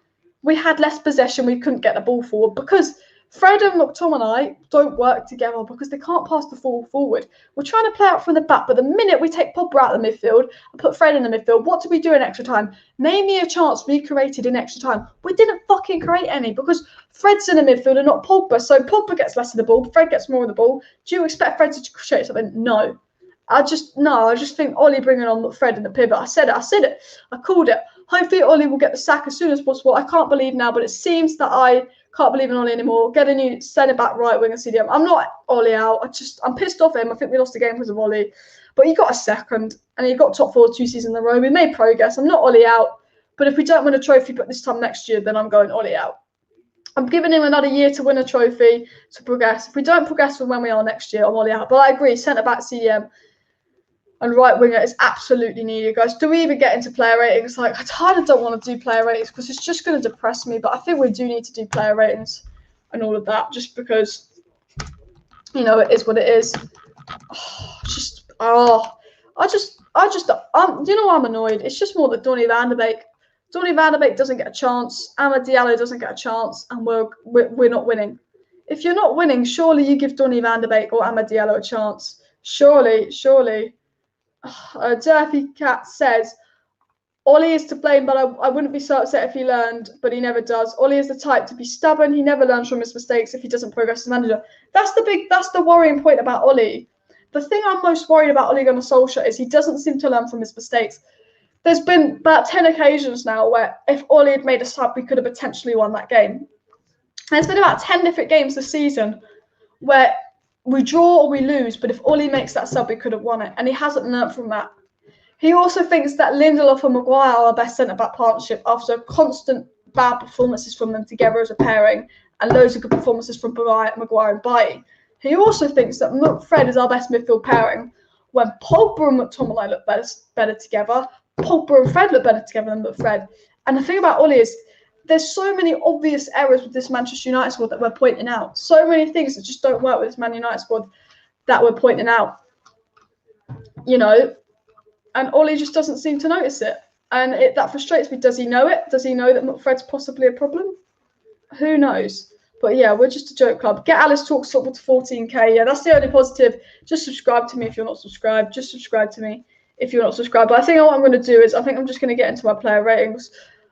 we had less possession, we couldn't get the ball forward because Fred and McTominay don't work together because they can't pass the ball forward. We're trying to play out from the back, but the minute we take Pogba out of the midfield and put Fred in the midfield, what do we do in extra time? Name me a chance we created in extra time. We didn't fucking create any because Fred's in the midfield and not Pogba. So Pogba gets less of the ball, Fred gets more of the ball. Do you expect Fred to create something? No. I just think Ollie bringing on Fred in the pivot. I said it. I called it. Hopefully Ollie will get the sack as soon as possible. I can't believe now, but it seems that I can't believe in Ollie anymore. Get a new centre-back, right wing and CDM. I'm not Ollie out. I'm pissed off him. I think we lost the game because of Ollie. But he got a second and he got top 4 2 seasons in a row. We made progress. I'm not Ollie out. But if we don't win a trophy but this time next year, then I'm going Ollie out. I'm giving him another year to win a trophy, to progress. If we don't progress from when we are next year, I'm Ollie out. But I agree, centre-back, CDM. and right winger is absolutely needed, guys. Do we even get into player ratings? Like, I kind of don't want to do player ratings because it's just going to depress me. But I think we do need to do player ratings and all of that, just because, you know, it is what it is. You know, I'm annoyed. It's just more that Donny van de Beek doesn't get a chance. Amad Diallo doesn't get a chance, and we're not winning. If you're not winning, surely you give Donny van de Beek or Amad Diallo a chance. Surely. Durfy Cat says, Ollie is to blame, but I wouldn't be so upset if he learned, but he never does. Ollie is the type to be stubborn. He never learns from his mistakes if he doesn't progress as manager. That's the worrying point about Ollie. The thing I'm most worried about Ole Gunnar Solskjaer is he doesn't seem to learn from his mistakes. There's been about 10 occasions now where if Ollie had made a sub, we could have potentially won that game. There's been about 10 different games this season where we draw or we lose, but if Ollie makes that sub, we could have won it, and he hasn't learnt from that. He also thinks that Lindelof and Maguire are our best centre-back partnership after constant bad performances from them together as a pairing and loads of good performances from Maguire and Bailly. He also thinks that Fred is our best midfield pairing when Pogba and McTominay look better together. Pogba and Fred look better together than Fred. And the thing about Ollie is there's so many obvious errors with this Manchester United squad that we're pointing out. So many things that just don't work with this Man United squad that we're pointing out. You know, and Ollie just doesn't seem to notice it. And that frustrates me. Does he know it? Does he know that Fred's possibly a problem? Who knows? But yeah, we're just a joke club. Get Alice Talks Football to 14k. Yeah, that's the only positive. Just subscribe to me if you're not subscribed. Just subscribe to me if you're not subscribed. But I think what I'm going to do is I'm just going to get into my player ratings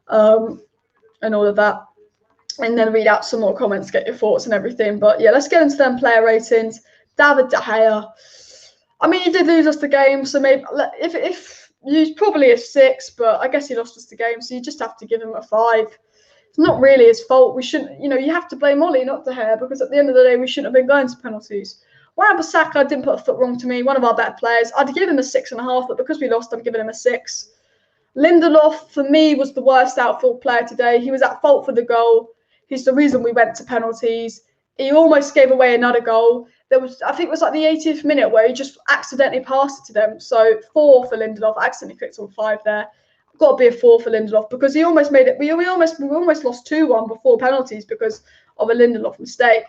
and all of that. And then read out some more comments, get your thoughts and everything. But yeah, let's get into them player ratings. David De Gea. I mean, he did lose us the game. So maybe if he's probably a 6, but I guess he lost us the game. So you just have to give him a 5. It's not really his fault. We shouldn't, you have to blame Ollie, not De Gea, because at the end of the day, we shouldn't have been going to penalties. Wan-Bissaka didn't put a foot wrong to me, one of our better players. I'd give him a 6.5, but because we lost, I'm giving him a 6. Lindelof, for me, was the worst outfield player today. He was at fault for the goal. He's the reason we went to penalties. He almost gave away another goal. I think it was like the 80th minute where he just accidentally passed it to them. So 4 for Lindelof. I accidentally clicked on 5 there. Got to be a 4 for Lindelof because he almost made it. We almost lost 2-1 before penalties because of a Lindelof mistake.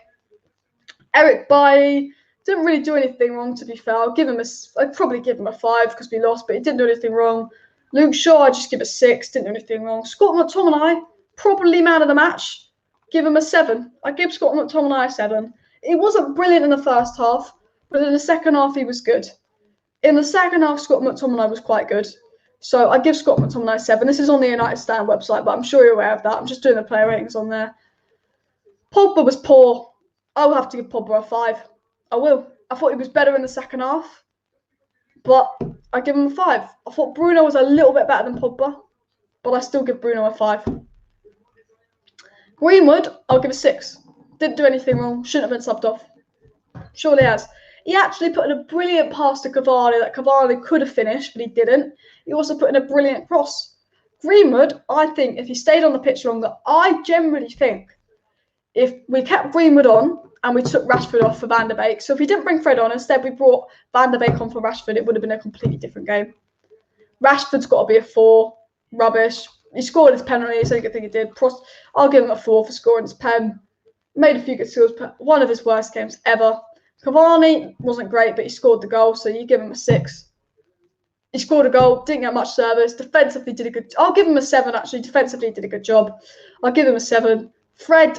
Eric Bailly didn't really do anything wrong, to be fair. I'd probably give him a 5 because we lost, but he didn't do anything wrong. Luke Shaw, I'd just give a 6. Didn't do anything wrong. Scott McTominay, probably man of the match. Give him a 7. I give Scott McTominay a 7. It wasn't brilliant in the first half, but in the second half he was good. In the second half, Scott McTominay was quite good. So I give Scott McTominay a 7. This is on the United Stand website, but I'm sure you're aware of that. I'm just doing the player ratings on there. Pogba was poor. I will have to give Pogba a 5. I will. I thought he was better in the second half, but I give him a 5. I thought Bruno was a little bit better than Pogba, but I still give Bruno a 5. Greenwood, I'll give a 6. Didn't do anything wrong. Shouldn't have been subbed off. Surely has. He actually put in a brilliant pass to Cavani that Cavani could have finished, but he didn't. He also put in a brilliant cross. Greenwood, I think, if he stayed on the pitch longer, I generally think if we kept Greenwood on and we took Rashford off for Van de Beek, so if we didn't bring Fred on, instead we brought Van de Beek on for Rashford, it would have been a completely different game. Rashford's got to be a 4. Rubbish. He scored his penalty, so I think he did. I'll give him a 4 for scoring his pen. Made a few good skills, but one of his worst games ever. Cavani wasn't great, but he scored the goal, so you give him a 6. He scored a goal, didn't get much service. Defensively did a good. I'll give him a 7. Actually, defensively did a good job. I'll give him a 7. Fred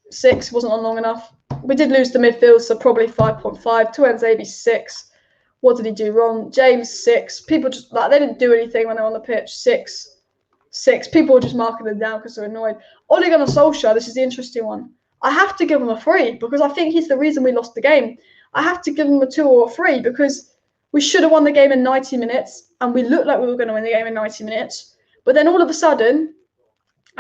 6 wasn't on long enough. We did lose the midfield, so probably 5.5. Tuanzebe 6. What did he do wrong? James 6. People just they didn't do anything when they were on the pitch. 6. People were just marking them down because they're annoyed. Ole Gunnar Solskjaer, this is the interesting one. I have to give him a 3 because I think he's the reason we lost the game. I have to give him a 2 or a 3 because we should have won the game in 90 minutes and we looked like we were going to win the game in 90 minutes. But then all of a sudden,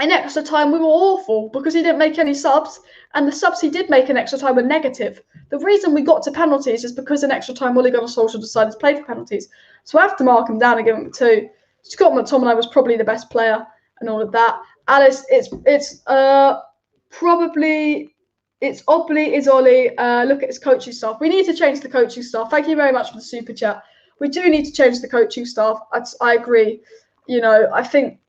in extra time, we were awful because he didn't make any subs, and the subs he did make in extra time were negative. The reason we got to penalties is because in extra time, Ole Gunnar Solskjaer decided to play for penalties. So I have to mark him down and give him a 2. Scott McTominay was probably the best player and all of that. Alice, it's Ollie. Look at his coaching staff. We need to change the coaching staff. Thank you very much for the super chat. We do need to change the coaching staff. I agree. You know, I think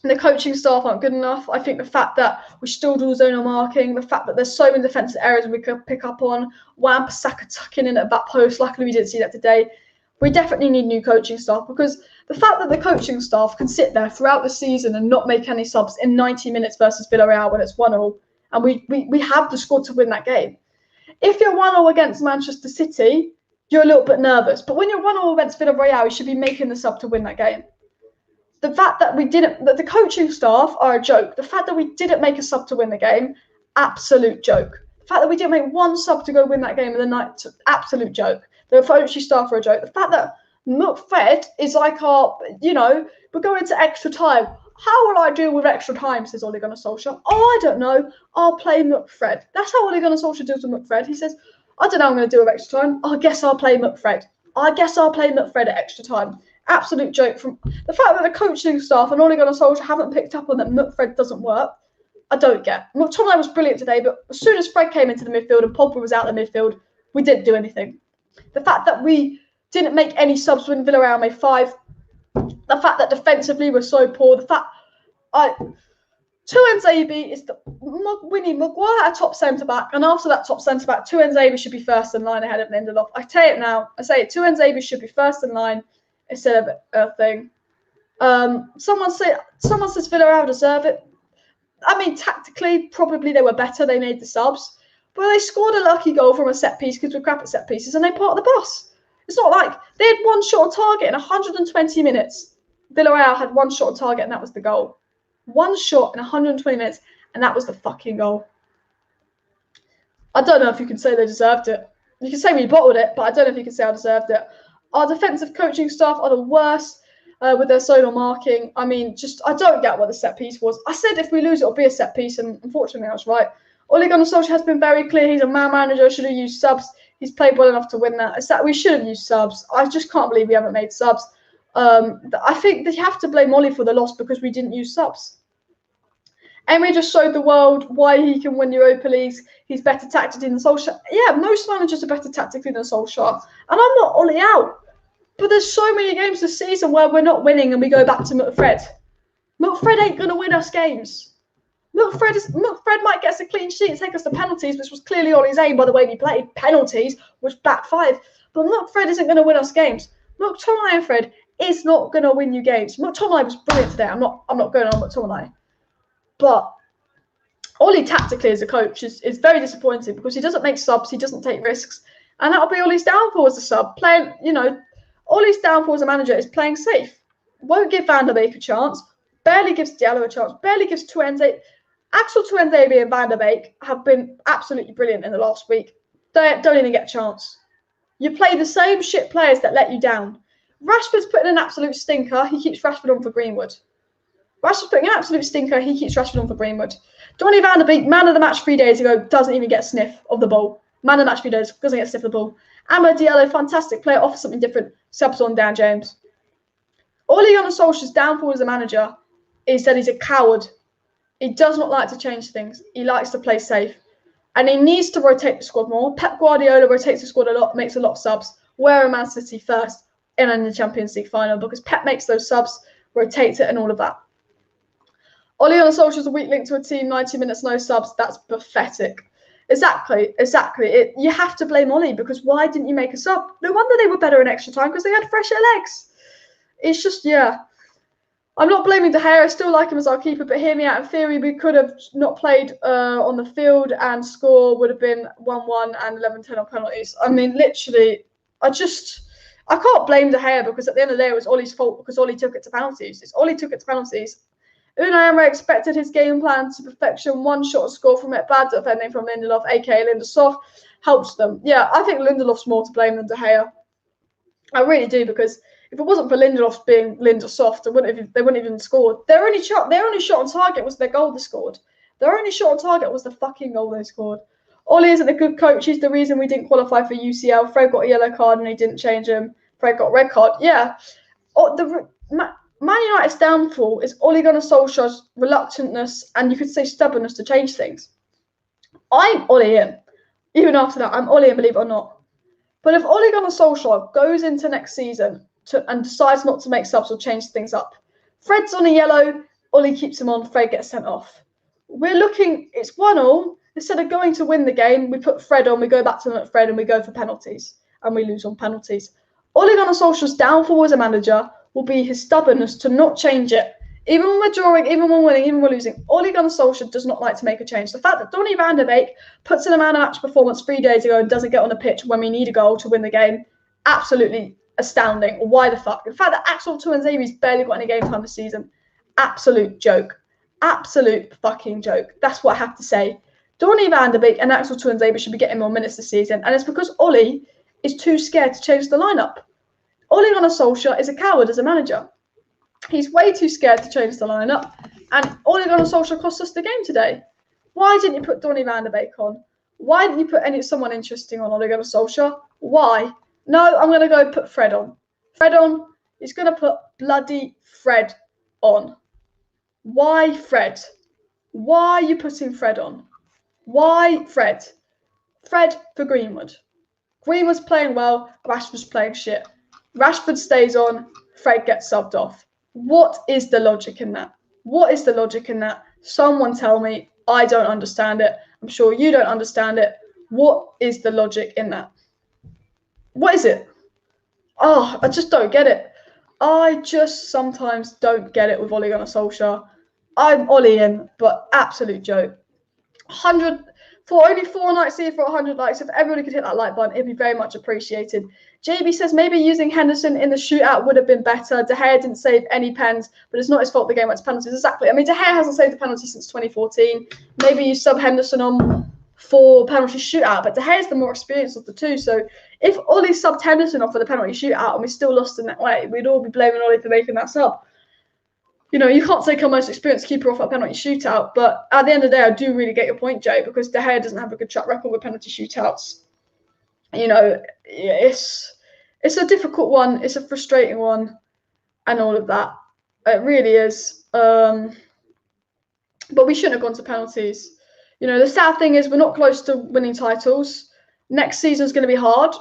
the coaching staff aren't good enough. I think the fact that we still do zonal marking, the fact that there's so many defensive errors we could pick up on, Wan-Bissaka tucking in at back post, luckily we didn't see that today. We definitely need new coaching staff, because the fact that the coaching staff can sit there throughout the season and not make any subs in 90 minutes versus Villareal when it's 1-0, and we have the squad to win that game. If you're 1-0 against Manchester City, you're a little bit nervous. But when you're 1-0 against Villareal, you should be making the sub to win that game. The fact that the coaching staff are a joke. The fact that we didn't make a sub to win the game, absolute joke. The fact that we didn't make one sub to go win that game in the night, absolute joke. The coaching staff are a joke. The fact that McFred is like our, you know, we're going to extra time. How will I deal with extra time, says Ole Gunnar Solskjaer. Oh, I don't know. I'll play McFred. That's how Ole Gunnar Solskjaer deals with McFred. He says, I don't know what I'm going to do with extra time. I guess I'll play McFred. I guess I'll play McFred at extra time. Absolute joke. From the fact that the coaching staff and Ole Gunnar Solskjaer haven't picked up on that McFred doesn't work, I don't get. McTominay was brilliant today, but as soon as Fred came into the midfield and Pogba was out of the midfield, we didn't do anything. The fact that we didn't make any subs when Villareal made 5, the fact that defensively we're so poor, the fact Tuanzebe is the Winnie Maguire at top centre back, and after that top centre back, Tuanzebe should be first in line ahead of Lindelof. I tell it now. I say it. Tuanzebe should be first in line instead of a thing. Someone says Villareal deserve it. I mean, tactically, probably they were better. They made the subs, but they scored a lucky goal from a set piece because we're crap at set pieces, and they part the bus. It's not like they had one shot on target in 120 minutes. Villareal had one shot on target, and that was the goal. One shot in 120 minutes, and that was the fucking goal. I don't know if you can say they deserved it. You can say we bottled it, but I don't know if you can say I deserved it. Our defensive coaching staff are the worst with their zonal marking. I mean, I don't get what the set piece was. I said if we lose, it'll be a set piece, and unfortunately I was right. Ole Gunnar Solskjaer has been very clear. He's a man manager, should have used subs. He's played well enough to win that. It's that we should have used subs. I just can't believe we haven't made subs. I think they have to blame Ollie for the loss because we didn't use subs. Emery just showed the world why he can win Europa Leagues. He's better tactically than Solskjaer. Yeah, most managers are better tactically than Solskjaer. And I'm not Ollie out. But there's so many games this season where we're not winning and we go back to McFred. McFred ain't going to win us games. McFred might get us a clean sheet and take us to penalties, which was clearly Ollie's aim by the way we played. Penalties, which backfired. But McFred isn't going to win us games. McTominay and Fred is not going to win you games. McTominay was brilliant today. I'm not going on McTominay. But Ollie tactically as a coach is very disappointing because he doesn't make subs, he doesn't take risks. And that'll be Ollie's downfall as a sub. Playing, you know, Ollie's downfall as a manager is playing safe. Won't give Van der Beek a chance. Barely gives Diallo a chance. Barely gives Tuanzebe. Axel Tuanzebe and Van der Beek have been absolutely brilliant in the last week. They don't even get a chance. You play the same shit players that let you down. Rashford's putting an absolute stinker. He keeps Rashford on for Greenwood. Rashford's putting an absolute stinker. He keeps Rashford on for Greenwood. Donny Van der Beek, man of the match 3 days ago, doesn't even get a sniff of the ball. Man of the match 3 days, doesn't get a sniff of the ball. Amber Diallo, fantastic player, offers something different. Subs on Dan James. Ole Gunnar Solskjaer's downfall as a manager is that he's a coward. He does not like to change things. He likes to play safe. And he needs to rotate the squad more. Pep Guardiola rotates the squad a lot, makes a lot of subs. Where are Man City first in the Champions League final? Because Pep makes those subs, rotates it and all of that. Ole Gunnar Solskjaer's a weak link to a team, 90 minutes, no subs. That's pathetic. Exactly. You have to blame Ollie because why didn't you make a sub? No wonder they were better in extra time because they had fresher legs. It's just, yeah. I'm not blaming De Gea. I still like him as our keeper, but hear me out. In theory, we could have not played on the field and score would have been 1-1 and 11-10 on penalties. I mean, literally, I can't blame De Gea because at the end of the day, it was Ollie's fault because Ollie took it to penalties. Ollie took it to penalties. Unai Emery expected his game plan to perfection. One shot to score from it. Bad defending from Lindelof, a.k.a. Lindelof, helps them. Yeah, I think Lindelof's more to blame than De Gea. I really do because if it wasn't for Lindelof being Lindelof, they wouldn't even scored. Their only shot on target was their goal they scored. Their only shot on target was the fucking goal they scored. Ollie isn't a good coach. He's the reason we didn't qualify for UCL. Fred got a yellow card and he didn't change him. Fred got a red card. Yeah. Man United's downfall is Ole Gunnar Solskjaer's reluctantness and you could say stubbornness to change things. I'm Ollie in. Even after that, I'm Ollie in, believe it or not. But if Ole Gunnar Solskjaer goes into next season and decides not to make subs or change things up, Fred's on a yellow, Ole keeps him on, Fred gets sent off. We're looking, it's 1-1. Instead of going to win the game, we put Fred on, we go back to Fred and we go for penalties. And we lose on penalties. Ole Gunnar Solskjaer's downfall as a manager will be his stubbornness to not change it. Even when we're drawing, even when we're winning, even when we're losing, Ole Gunnar Solskjaer does not like to make a change. The fact that Donny van de Beek puts in a man of match performance 3 days ago and doesn't get on the pitch when we need a goal to win the game, absolutely astounding. Why the fuck? The fact that Axel Tuanzebe's barely got any game time this season, absolute joke. Absolute fucking joke. That's what I have to say. Donny van de Beek and Axel Tuanzebe should be getting more minutes this season, and it's because Ole is too scared to change the lineup. Ole Gunnar Solskjaer is a coward as a manager. He's way too scared to change the lineup, and Ole Gunnar Solskjaer cost us the game today. Why didn't you put Donny van de Beek on? Why didn't you put someone interesting on Ole Gunnar Solskjaer? Why? No, I'm going to go put Fred on. Fred on. He's going to put bloody Fred on. Why Fred? Why are you putting Fred on? Why Fred? Fred for Greenwood. Greenwood's playing well, Rashford's playing shit. Rashford stays on, Fred gets subbed off. What is the logic in that? What is the logic in that? Someone tell me. I don't understand it. I'm sure you don't understand it. What is the logic in that? What is it? Oh, I just don't get it. I just sometimes don't get it with Ole Gunnar Solskjaer. I'm Ole in, but absolute joke. 100 for only 4 nights here for 100 likes. If everybody could hit that like button, it'd be very much appreciated. JB says maybe using Henderson in the shootout would have been better. De Gea didn't save any pens, but it's not his fault the game went to penalties. Exactly. I mean, De Gea hasn't saved a penalty since 2014. Maybe you sub Henderson on for penalty shootout, but De Gea is the more experienced of the two. So if Ole subbed Henderson off for the penalty shootout and we still lost in that way, we'd all be blaming Ole for making that sub. You know, you can't take our most experienced keeper off a penalty shootout, but at the end of the day, I do really get your point, Jay, because De Gea doesn't have a good track record with penalty shootouts. You know, it's a difficult one, it's a frustrating one, and all of that. It really is. But we shouldn't have gone to penalties. You know, the sad thing is we're not close to winning titles. Next season's going to be hard,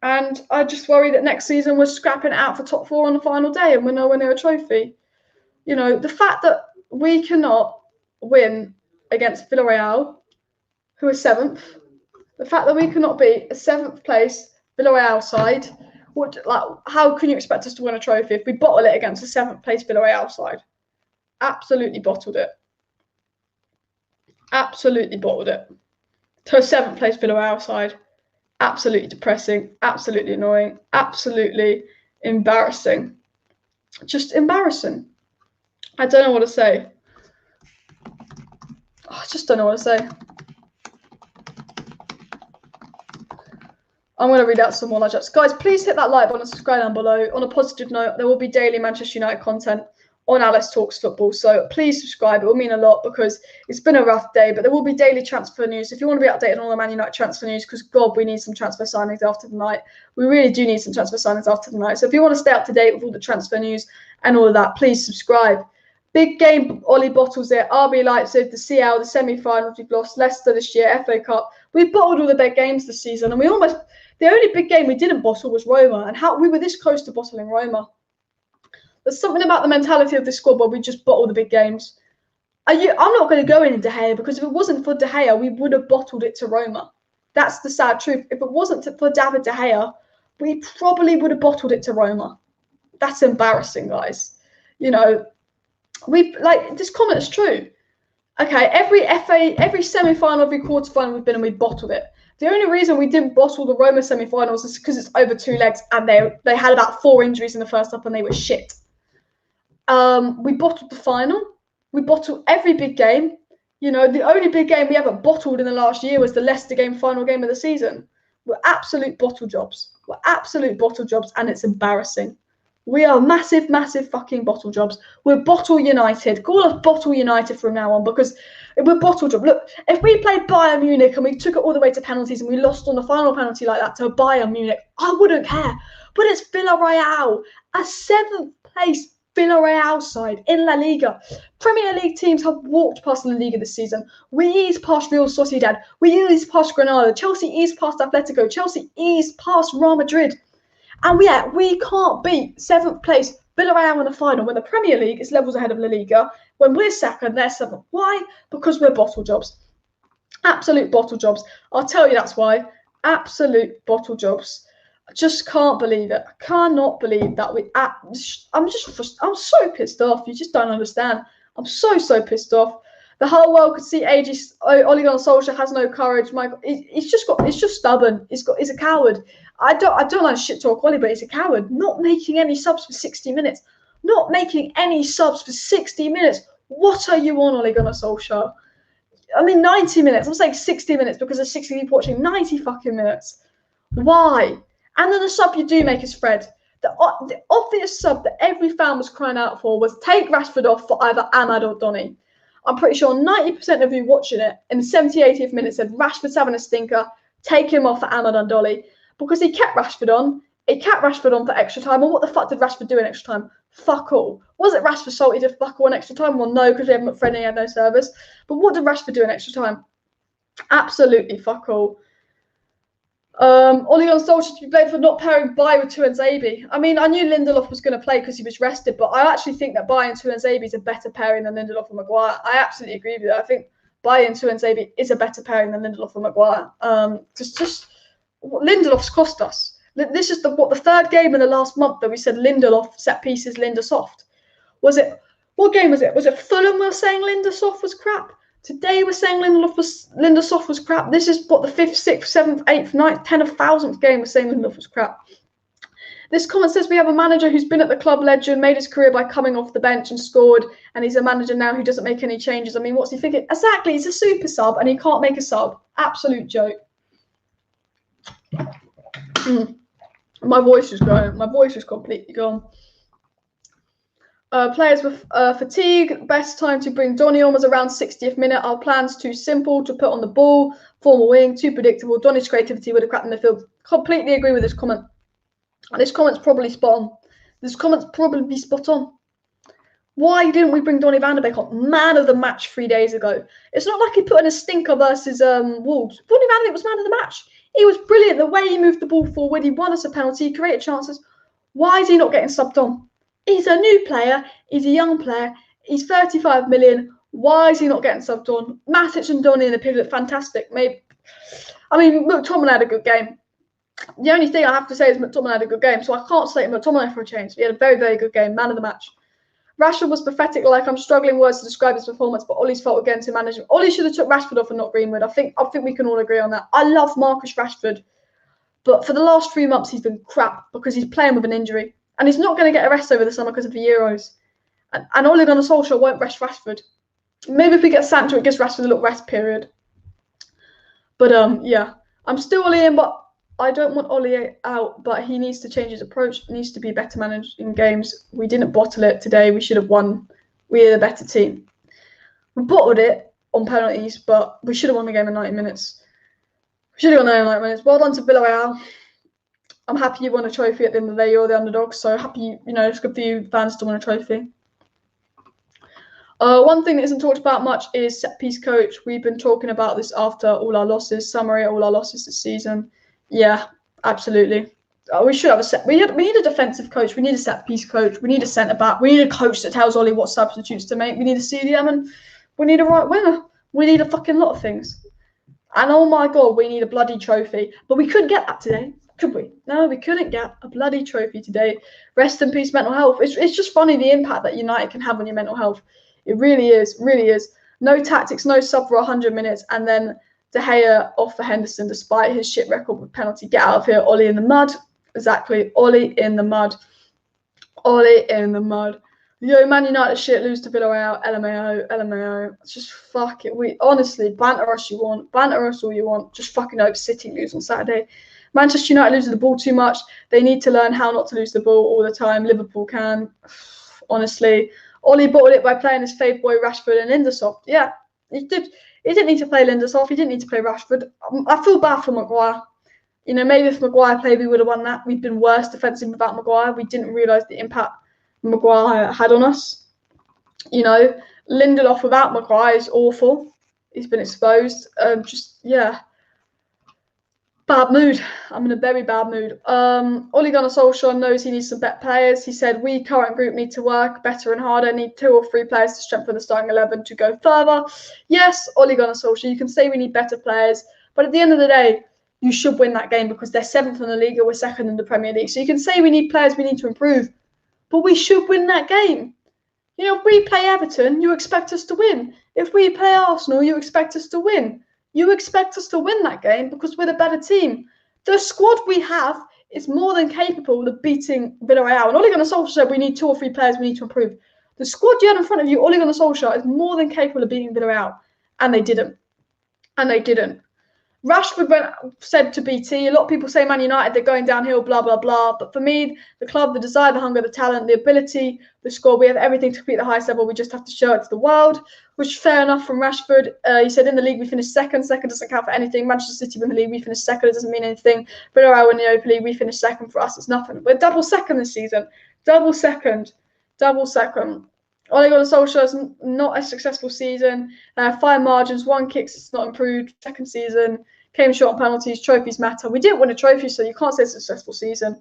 and I just worry that next season we're scrapping it out for top 4 on the final day and we're nowhere near a trophy. You know, the fact that we cannot win against Villareal, who is 7th, the fact that we cannot beat a 7th place Villareal side, how can you expect us to win a trophy if we bottle it against a 7th place Villareal side? Absolutely bottled it. Absolutely bottled it. To a 7th place Villareal side. Absolutely depressing, absolutely annoying, absolutely embarrassing. Just embarrassing. I don't know what to say. I just don't know what to say. I'm going to read out some more live chats. Guys, please hit that like button and subscribe down below. On a positive note, there will be daily Manchester United content on Alice Talks Football. So please subscribe. It will mean a lot because it's been a rough day. But there will be daily transfer news. If you want to be updated on all the Man United transfer news, because, God, we need some transfer signings after the night. We really do need some transfer signings after the night. So if you want to stay up to date with all the transfer news and all of that, please subscribe. Big game, Ollie bottles it. RB Leipzig, the CL, the semi-finals we've lost. Leicester this year, FA Cup. We've bottled all the big games this season. And the only big game we didn't bottle was Roma. And how we were this close to bottling Roma. There's something about the mentality of this squad where we just bottle the big games. I'm not going to go into De Gea because if it wasn't for De Gea, we would have bottled it to Roma. That's the sad truth. If it wasn't for David De Gea, we probably would have bottled it to Roma. That's embarrassing, guys. You know, this comment is true. Okay, every semi-final, every quarter-final we've been in, we bottled it. The only reason we didn't bottle the Roma semi-finals is because it's over 2 legs and they had about 4 injuries in the first half and they were shit. We bottled the final. We bottled every big game. You know, the only big game we ever bottled in the last year was the Leicester game, final game of the season. We're absolute bottle jobs. We're absolute bottle jobs, and it's embarrassing. We are massive, massive fucking bottle jobs. We're Bottle United. Call us Bottle United from now on because we're bottle job. Look, if we played Bayern Munich and we took it all the way to penalties and we lost on the final penalty like that to Bayern Munich, I wouldn't care. But it's Villareal, a 7th place Villareal side in La Liga. Premier League teams have walked past La Liga this season. We eased past Real Sociedad. We eased past Granada. Chelsea eased past Atletico. Chelsea eased past Real Madrid. And we can't beat 7th place Villareal in the final when the Premier League is levels ahead of La Liga. When we're 2nd, they're 7th. Why? Because we're bottle jobs. Absolute bottle jobs. I'll tell you that's why. Absolute bottle jobs. I just can't believe it. I cannot believe that I'm so pissed off. You just don't understand. I'm so pissed off. The whole world could see Ole Gunnar Solskjaer has no courage. Michael, he's just stubborn. He's a coward. I don't like shit talk Ole, but he's a coward. Not making any subs for 60 minutes. Not making any subs for 60 minutes. What are you on, Ole Gunnar Solskjaer? I mean, 90 minutes. I'm saying 60 minutes because there's 60 people watching. 90 fucking minutes. Why? And then the sub you do make is Fred. The obvious sub that every fan was crying out for was take Rashford off for either Ahmad or Donny. I'm pretty sure 90% of you watching it in the 70th, 80th minute said Rashford's having a stinker. Take him off for Ahmad and Dolly. Because he kept Rashford on. He kept Rashford on for extra time. And what the fuck did Rashford do in extra time? Fuck all. Was it Rashford salty to fuck all in extra time? Well, no, because we had McFred and he had no service. But what did Rashford do in extra time? Absolutely fuck all. Ole Gunnar Solskjaer to be blamed for not pairing Baye with Tuanzebe. I mean, I knew Lindelof was going to play because he was rested, but I actually think that Baye and Tuanzebe is a better pairing than Lindelof and Maguire. I absolutely agree with that. I think Baye and Tuanzebe is a better pairing than Lindelof and Maguire. Just Lindelof's cost us. This is the 3rd game in the last month that we said Lindelof set pieces, Linda soft. What game was it? Was it Fulham we were saying Linda soft was crap? Today we're saying Linda soft was crap. This is what the 5th, 6th, 7th, 8th, 9th, 10th, 1000th game we're saying Lindelof was crap. This comment says we have a manager who's been at the club legend, made his career by coming off the bench and scored, and he's a manager now who doesn't make any changes. I mean, what's he thinking? Exactly, he's a super sub and he can't make a sub. Absolute joke. My voice is going. My voice is completely gone. Players with fatigue. Best time to bring Donny on was around 60th minute. Our plan's too simple to put on the ball. Formal wing, too predictable. Donny's creativity would have cracked in the field. Completely agree with this comment. This comment's probably spot on. This comment's probably spot on. Why didn't we bring Donny van de Beek on? Man of the match 3 days ago. It's not like he put in a stinker versus Wolves. Donny van de Beek was man of the match. He was brilliant. The way he moved the ball forward, he won us a penalty, he created chances. Why is he not getting subbed on? He's a new player. He's a young player. He's 35 million. Why is he not getting subbed on? Matic and Donny in the pivot, fantastic. McTominay had a good game. The only thing I have to say is McTominay had a good game, so I can't slate McTominay for a change. He had a very, very good game. Man of the match. Rashford was pathetic. Like, I'm struggling words to describe his performance, but Ole's fault again to management. Ole should have took Rashford off and not Greenwood. I think we can all agree on that. I love Marcus Rashford, but for the last 3 months he's been crap because he's playing with an injury. And he's not going to get a rest over the summer because of the Euros. And Ole Gunnar Solskjaer won't rest Rashford. Maybe if we get Sancho, it gives Rashford a little rest period. But, yeah. I'm still Ole in, but I don't want Ole out. But he needs to change his approach. He needs to be better managed in games. We didn't bottle it today. We should have won. We're the better team. We bottled it on penalties, but we should have won the game in 90 minutes. We should have won in 90 minutes. Well done to Villareal. I'm happy you won a trophy at the end of the day. You're the underdog, so happy, it's good for you fans to win a trophy. One thing that isn't talked about much is set-piece coach. We've been talking about this after all our losses, summary of all our losses this season. Yeah, absolutely. We should have we need a defensive coach. We need a set-piece coach. We need a centre-back. We need a coach that tells Ollie what substitutes to make. We need a CDM and we need a right winger. We need a fucking lot of things. And oh my God, we need a bloody trophy. But we couldn't get that today. Could we? No, we couldn't get a bloody trophy today. Rest in peace, mental health. It's just funny the impact that United can have on your mental health. It really is, really is. No tactics, no sub for 100 minutes, and then De Gea off for Henderson despite his shit record with penalty. Get out of here, Ollie in the mud. Exactly, Ollie in the mud. Ollie in the mud. Yo, Man United shit, lose to Villareal, LMAO. Just fuck it. We honestly, banter us you want, banter us all you want. Just fucking hope City lose on Saturday. Manchester United loses the ball too much. They need to learn how not to lose the ball all the time. Liverpool can. Honestly. Ollie bottled it by playing his fave boy Rashford and Lindelof. Yeah, he did. He didn't need to play Lindelof. He didn't need to play Rashford. I feel bad for Maguire. Maybe if Maguire played, we would have won that. We've been worse defensive without Maguire. We didn't realise the impact Maguire had on us. You know, Lindelof without Maguire is awful. He's been exposed. Bad mood. I'm in a very bad mood. Ole Gunnar Solskjaer knows he needs some better players. He said, we current group need to work better and harder, need 2 or 3 players to strengthen the starting 11 to go further. Yes, Ole Gunnar Solskjaer, you can say we need better players, but at the end of the day, you should win that game because they're 7th in the league and we're 2nd in the Premier League. So you can say we need players, we need to improve, but we should win that game. You know, if we play Everton, you expect us to win. If we play Arsenal, you expect us to win. You expect us to win that game because we're the better team. The squad we have is more than capable of beating Villareal. And Ole Gunnar Solskjaer said we need 2 or 3 players, we need to improve. The squad you have in front of you, Ole Gunnar Solskjaer, is more than capable of beating Villareal. And they didn't. Rashford said to BT, a lot of people say Man United, they're going downhill, blah, blah, blah. But for me, the club, the desire, the hunger, the talent, the ability, the score, we have everything to compete at the highest level. We just have to show it to the world, which fair enough from Rashford. He said in the league, we finished second. Second doesn't count for anything. Manchester City win the league, we finished second. It doesn't mean anything. Villareal win the Europa League, we finished second. For us, it's nothing. We're double second this season. Double second. Ole Gunnar Solskjaer's not a successful season. 5 margins, 1 kicks, it's not improved. Second season, came short on penalties, trophies matter. We didn't win a trophy, so you can't say it's a successful season.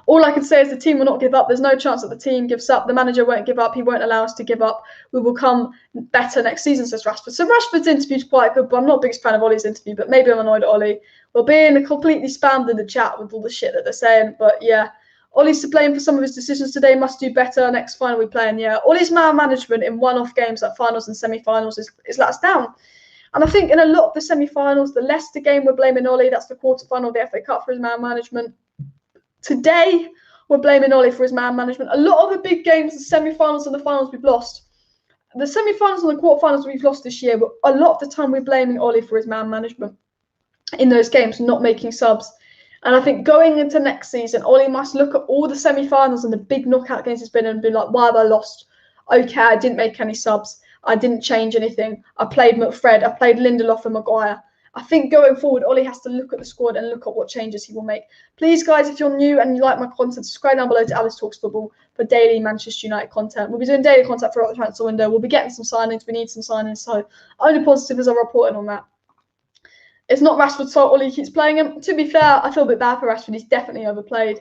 All I can say is the team will not give up. There's no chance that the team gives up. The manager won't give up. He won't allow us to give up. We will come better next season, says Rashford. So Rashford's interview's quite good, but I'm not the biggest fan of Ole's interview, but maybe I'm annoyed at Ole. We're being completely spammed in the chat with all the shit that they're saying, but yeah. Ole's to blame for some of his decisions today, must do better. Next final we play in, yeah. Ole's man management in one-off games like finals and semi-finals is let us down. And I think in a lot of the semi-finals, the Leicester game, we're blaming Ole. That's the quarter-final of the FA Cup for his man management. Today, we're blaming Ole for his man management. A lot of the big games, the semi-finals and the finals we've lost. The semi-finals and the quarter-finals we've lost this year, but a lot of the time we're blaming Ole for his man management in those games, not making subs. And I think going into next season, Ole must look at all the semi-finals and the big knockout games he's been in and be like, why have I lost? Okay, I didn't make any subs. I didn't change anything. I played McFred. I played Lindelof and Maguire. I think going forward, Ole has to look at the squad and look at what changes he will make. Please, guys, if you're new and you like my content, subscribe down below to Alice Talks Football for daily Manchester United content. We'll be doing daily content throughout the transfer window. We'll be getting some signings. We need some signings. So only positives are reporting on that. It's not Rashford's fault Ole keeps playing him. To be fair, I feel a bit bad for Rashford. He's definitely overplayed.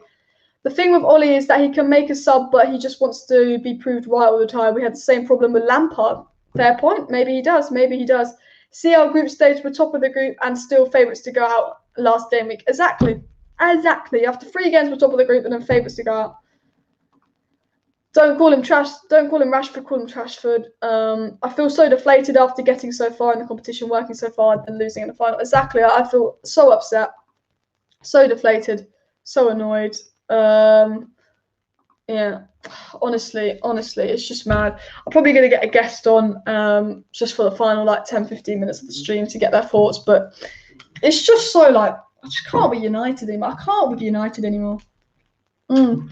The thing with Ole is that he can make a sub, but he just wants to be proved right all the time. We had the same problem with Lampard. Fair point. Maybe he does. Maybe he does. See our group stage. We're top of the group and still favourites to go out last game week. Exactly. After 3 games, we're top of the group and then favourites to go out. Don't call him trash. Don't call him Rashford. Call him Trashford. I feel so deflated after getting so far in the competition, working so far and losing in the final. Exactly. I feel so upset, so deflated, so annoyed. Yeah. Honestly, it's just mad. I'm probably going to get a guest on just for the final like 10-15 minutes of the stream to get their thoughts, but it's just so like I just can't be United anymore. I can't be United anymore. The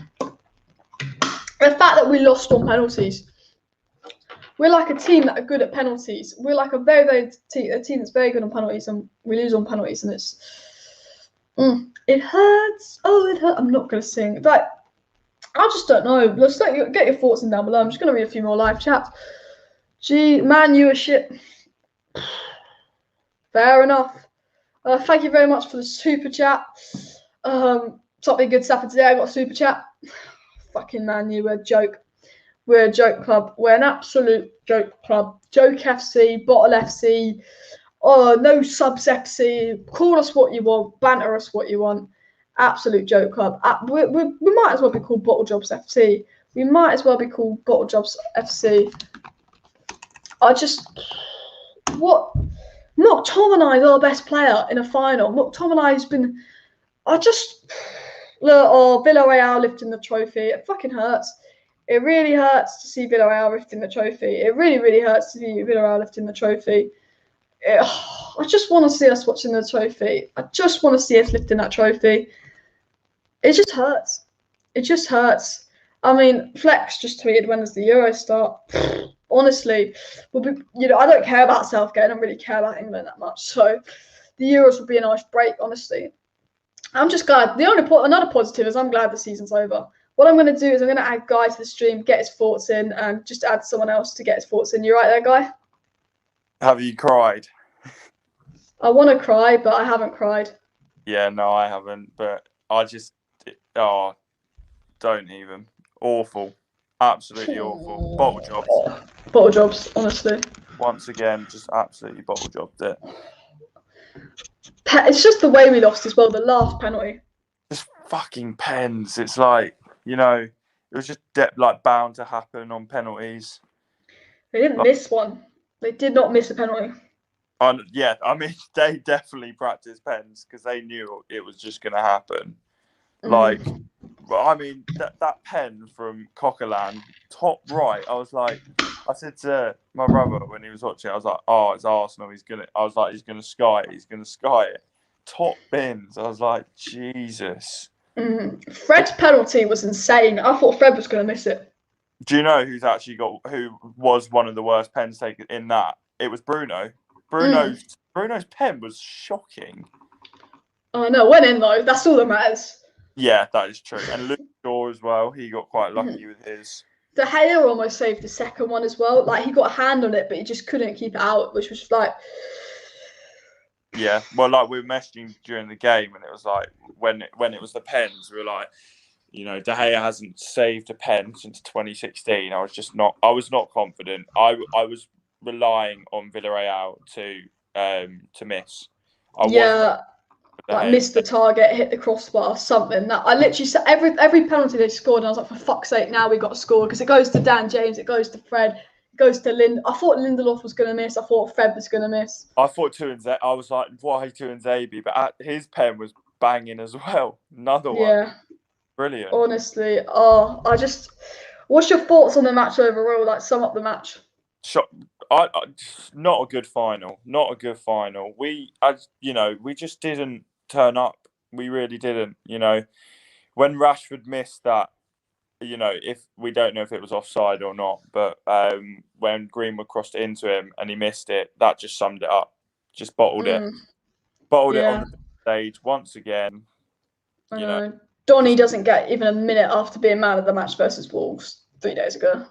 fact that we lost on penalties. We're like a team that are good at penalties. We're like a very team that's very good on penalties, and we lose on penalties, and it's it hurts. Oh, it hurts. I'm not going to sing. Like, I just don't know. Let's get your thoughts in down below. I'm just going to read a few more live chats. Gee, Man Utd shit. Fair enough. Thank you very much for the super chat. Something good stuff for today. I got a super chat. Fucking Man Utd, we're a joke. We're a joke club. We're an absolute joke club. Joke FC, Bottle FC. Oh, no subs FC. Call us what you want. Banter us what you want. Absolute joke club. We might as well be called Bottle Jobs FC. We might as well be called Bottle Jobs FC. What? McTominay is our best player in a final. McTominay has been. Villareal lifting the trophy. It fucking hurts. It really hurts to see Villareal lifting the trophy. It really, really hurts to see Villareal lifting the trophy. I just want to see us watching the trophy. I just want to see us lifting that trophy. It just hurts. It just hurts. I mean, Flex just tweeted, when does the Euros start? Honestly, I don't care about Southgate. I don't really care about England that much. So the Euros will be a nice break, honestly. I'm just glad. Another positive is I'm glad the season's over. What I'm going to do is I'm going to add Guy to the stream, get his thoughts in, and just add someone else to get his thoughts in. You right there, Guy? Have you cried? I want to cry, but I haven't cried. Yeah, no, I haven't. But I just, don't even. Awful. Absolutely awful. Bottle jobs. Bottle jobs, honestly. Once again, just absolutely bottle jobbed it. It's just the way we lost as well, the last penalty. Just fucking pens. It's like, it was just bound to happen on penalties. They didn't miss one. They did not miss a penalty. Yeah, I mean, they definitely practiced pens because they knew it was just going to happen. Like, I mean, that pen from Coquelin, top right, I said to my brother when he was watching, I was like, oh, it's Arsenal. He's going to sky it. He's going to sky it. Top bins. I was like, Jesus. Fred's penalty was insane. I thought Fred was going to miss it. Do you know who was one of the worst pens taken in that? It was Bruno. Bruno's pen was shocking. Oh, no, went in though. That's all that matters. Yeah, that is true. And Luke Shaw as well. He got quite lucky with his. De Gea almost saved the second one as well. Like, he got a hand on it, but he just couldn't keep it out, which was like... Yeah, well, like, we were messaging during the game, and it was like, when it was the pens, we were like, De Gea hasn't saved a pen since 2016. I was not confident. I was relying on Villareal to miss. Missed the target, hit the crossbar, something. That I literally said every penalty they scored, and I was like, for fuck's sake, now we got to score, because it goes to Dan James, it goes to Fred, it goes to I thought Lindelof was going to miss. I thought Fred was going to miss. I thought I was like, why Tuanzebe? But his pen was banging as well. Another one. Yeah. Brilliant. Honestly, what's your thoughts on the match overall? Like, sum up the match. Not a good final. Not a good final. We just didn't turn up. We really didn't. When Rashford missed that, if we don't know if it was offside or not, but when Greenwood crossed it into him and he missed it, that just summed it up. Just bottled it on the stage once again. I know. Donny doesn't get even a minute after being man of the match versus Wolves 3 days ago.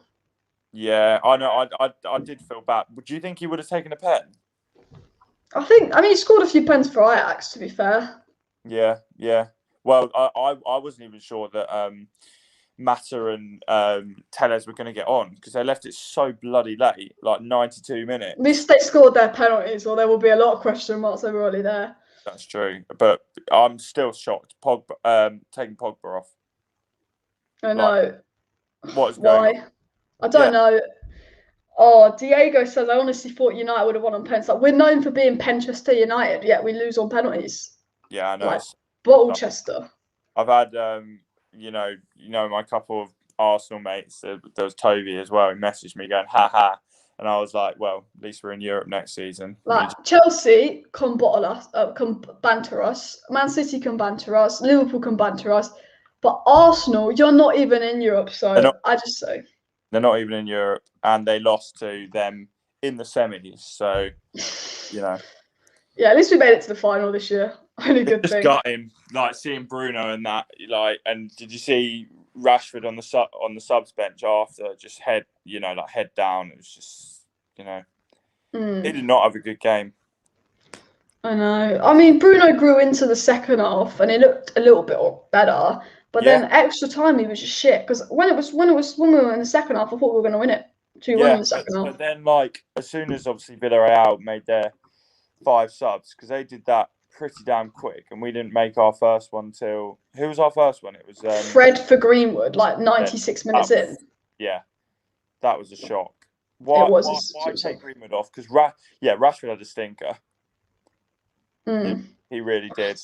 Yeah, I know. I did feel bad. Do you think he would have taken a pen? I mean, he scored a few pens for Ajax, to be fair. Yeah. Well, I wasn't even sure that Mata and Tellez were going to get on, because they left it so bloody late, like 92 minutes. At least they scored their penalties, or there will be a lot of question marks over early there. That's true, but I'm still shocked. Taking Pogba off. I know. What is going on? I don't know. Oh, Diego says, I honestly thought United would have won on pens. Like, we're known for being Penchester United, yet we lose on penalties. Yeah, I know. Like, Bottlechester. I've had, my couple of Arsenal mates. There was Toby as well. He messaged me going, "Ha ha," and I was like, "Well, at least we're in Europe next season." Like, Chelsea can bottle us, can banter us. Man City can banter us. Liverpool can banter us. But Arsenal, you're not even in Europe, so I just say. They're not even in Europe, and they lost to them in the semis. So, Yeah, at least we made it to the final this year. Only good thing. Just got him, like, seeing Bruno and that, like, and did you see Rashford on the subs bench after, just head down? It was just, he did not have a good game. I know. I mean, Bruno grew into the second half, and he looked a little bit better. But then extra time, he was just shit. Because when we were in the second half, I thought we were going to win it 2-1 in the second half. But then, like, as soon as obviously Villareal made their 5 subs, because they did that pretty damn quick, and we didn't make our first one till, who was our first one? It was Fred for Greenwood, like 96 minutes in. Yeah, that was a shock. Why take Greenwood off? Because Rashford had a stinker. He really did.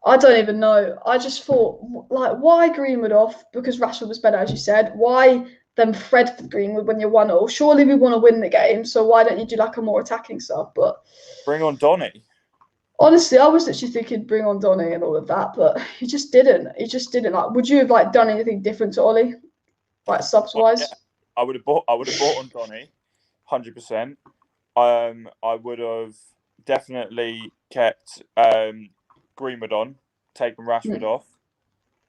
I don't even know. I just thought, like, why Greenwood off? Because Rashford was better, as you said. Why then Fred for Greenwood when you're 1-0? Surely we want to win the game, so why don't you do like a more attacking sub? But bring on Donny. Honestly, I was actually thinking bring on Donny and all of that, but he just didn't. Like, would you have done anything different to Ollie, like subs wise? Yeah. I would have bought on Donny, 100%. I would have definitely kept Greenwood on, taken Rashford off.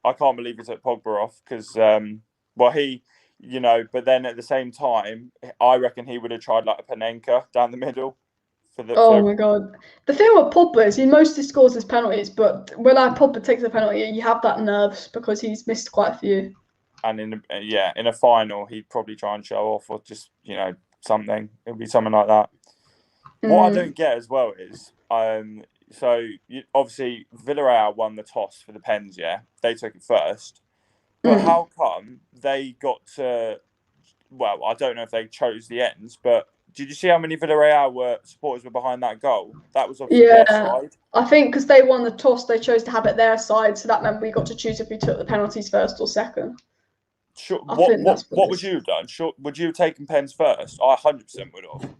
I can't believe he took Pogba off because, well, he, you know, but then at the same time, I reckon he would have tried like a Panenka down the middle for the. Oh my God. The thing with Pogba is he mostly scores his penalties, but when Pogba takes a penalty, you have that nerves because he's missed quite a few. And in a final, he'd probably try and show off or just, you know, something. It'd be something like that. What I don't get as well is, obviously Villareal won the toss for the pens, yeah? They took it first. But how come they got to, well, I don't know if they chose the ends, but did you see how many Villareal supporters were behind that goal? That was obviously their side. I think because they won the toss, they chose to have it their side, so that meant we got to choose if we took the penalties first or second. Sure. What would you have done? Sure, would you have taken pens first? I 100% would have.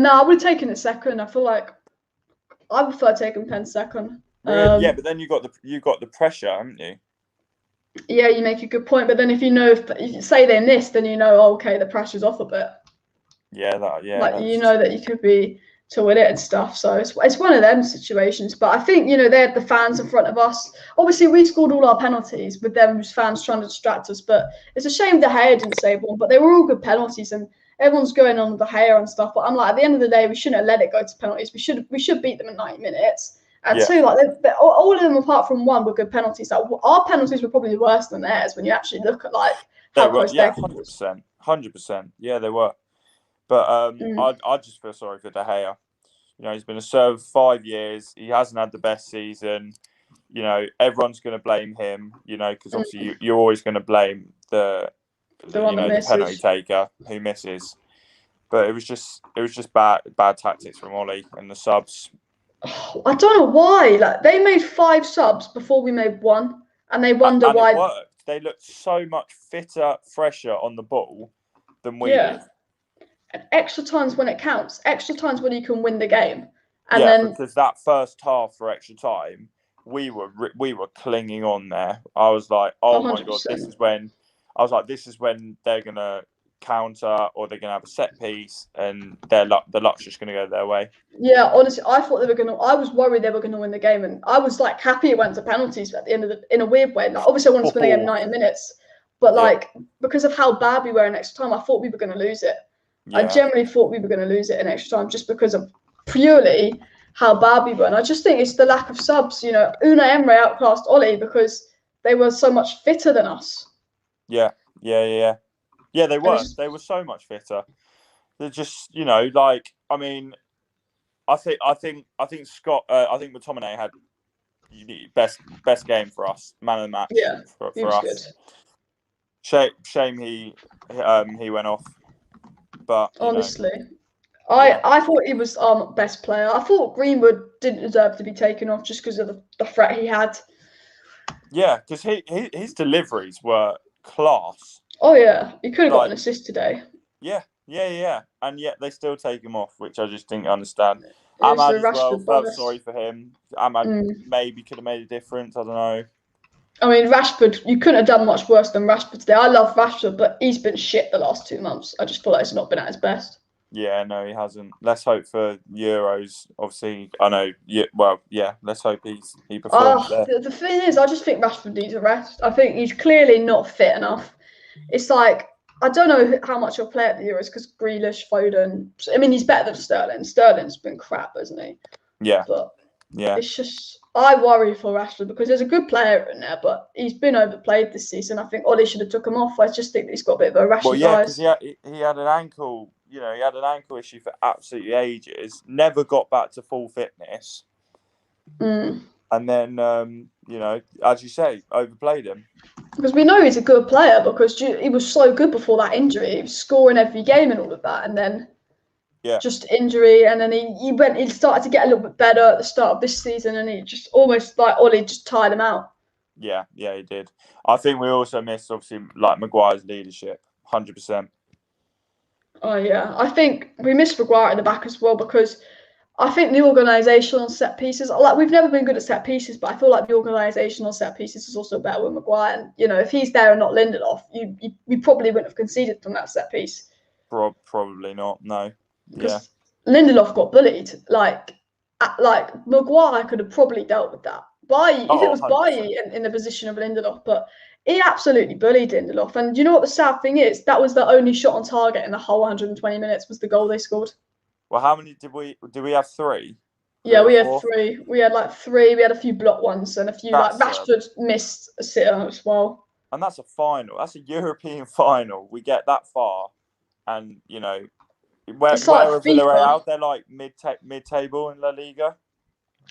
No, I would have taken it second. I feel like I prefer taking pens second. Really? Yeah, but then you got the pressure, haven't you? Yeah, you make a good point. But then if you know, if you say they missed, then you know, okay, the pressure's off a bit. Yeah, you know that you could be to win it and stuff. So it's one of them situations. But I think, you know, they had the fans in front of us. Obviously, we scored all our penalties with them fans trying to distract us. But it's a shame De Gea didn't save one. But they were all good penalties, and everyone's going on with De Gea and stuff. But I'm like, at the end of the day, we shouldn't have let it go to penalties. We should beat them in 90 minutes. And two, like all of them apart from one were good penalties. Like our penalties were probably worse than theirs when you actually look at like how close they were. 100%. Yeah, they were. But I just feel sorry for De Gea. You know, he's been a serve 5 years. He hasn't had the best season. You know, everyone's going to blame him. You know, because obviously you're always going to blame the penalty taker who misses. But it was just bad tactics from Ollie and the subs. I don't know why. Like they made 5 subs before we made 1, and they wonder why. It worked. They looked so much fitter, fresher on the ball than we did. And extra times when it counts. Extra times when you can win the game. And then because that first half for extra time, we were clinging on there. I was like, oh 100%. My God, this is when they're gonna counter or they're gonna have a set piece and the luck's just gonna go their way. Yeah, honestly, I was worried they were gonna win the game, and I was like happy it went to penalties at the end of in a weird way. Like obviously I wanted to win the game in 90 minutes, but like because of how bad we were in extra time, I thought we were gonna lose it. Yeah. I generally thought we were going to lose it in extra time just because of purely how bad we were. And I just think it's the lack of subs. You know, UNAI Emery outclassed Ollie because they were so much fitter than us. Yeah, they were. They were so much fitter. They're just, you know, like, I mean, I think Scott, I think McTominay had best game for us, man of the match. Yeah, for us. Good. Shame he went off. But honestly, I thought he was our best player. I thought Greenwood didn't deserve to be taken off just because of the threat he had. Yeah, because his deliveries were class. Oh yeah, he could have got an assist today. Yeah, and yet they still take him off, which I just didn't understand. Ahmad as well, felt sorry for him. Ahmad maybe could have made a difference. I don't know. I mean, Rashford, you couldn't have done much worse than Rashford today. I love Rashford, but he's been shit the last 2 months. I just feel like he's not been at his best. Yeah, no, he hasn't. Let's hope for Euros. Obviously, I know. Let's hope he performs there. The thing is, I just think Rashford needs a rest. I think he's clearly not fit enough. It's like, I don't know how much he'll play at the Euros because Grealish, Foden. I mean, he's better than Sterling. Sterling's been crap, hasn't he? Yeah. But it's just, I worry for Rashford because there's a good player in there, but he's been overplayed this season. I think Ollie should have took him off. I just think that he's got a bit of a rash of eyes. Because he had an ankle. You know, he had an ankle issue for absolutely ages. Never got back to full fitness. And then, you know, as you say, overplayed him. Because we know he's a good player because he was so good before that injury. He was scoring every game and all of that, and then just injury, and then he started to get a little bit better at the start of this season, and he just almost like Ollie just tired him out. Yeah, he did. I think we also missed obviously like Maguire's leadership, 100%. Oh yeah, I think we missed Maguire at the back as well because I think the organisation on set pieces, like we've never been good at set pieces, but I feel like the organisation on set pieces is also better with Maguire. And you know, if he's there and not Lindelof, we probably wouldn't have conceded from that set piece. Probably not. No. Yeah. Lindelof got bullied. Like Maguire could have probably dealt with that, Bailly, if it Oh, was 100%. Bailly in the position of Lindelof, but he absolutely bullied Lindelof. And you know what the sad thing is? That was the only shot on target in the whole 120 minutes was the goal they scored. Well, how many did we have? Three Yeah, or we had four? three. We had like three. We had a few block ones and a few like That's Rashford missed a sitter as well. and that's a final. That's a European final. We get that far, and you know, It's where like are FIFA. Villareal? They're like mid table in La Liga.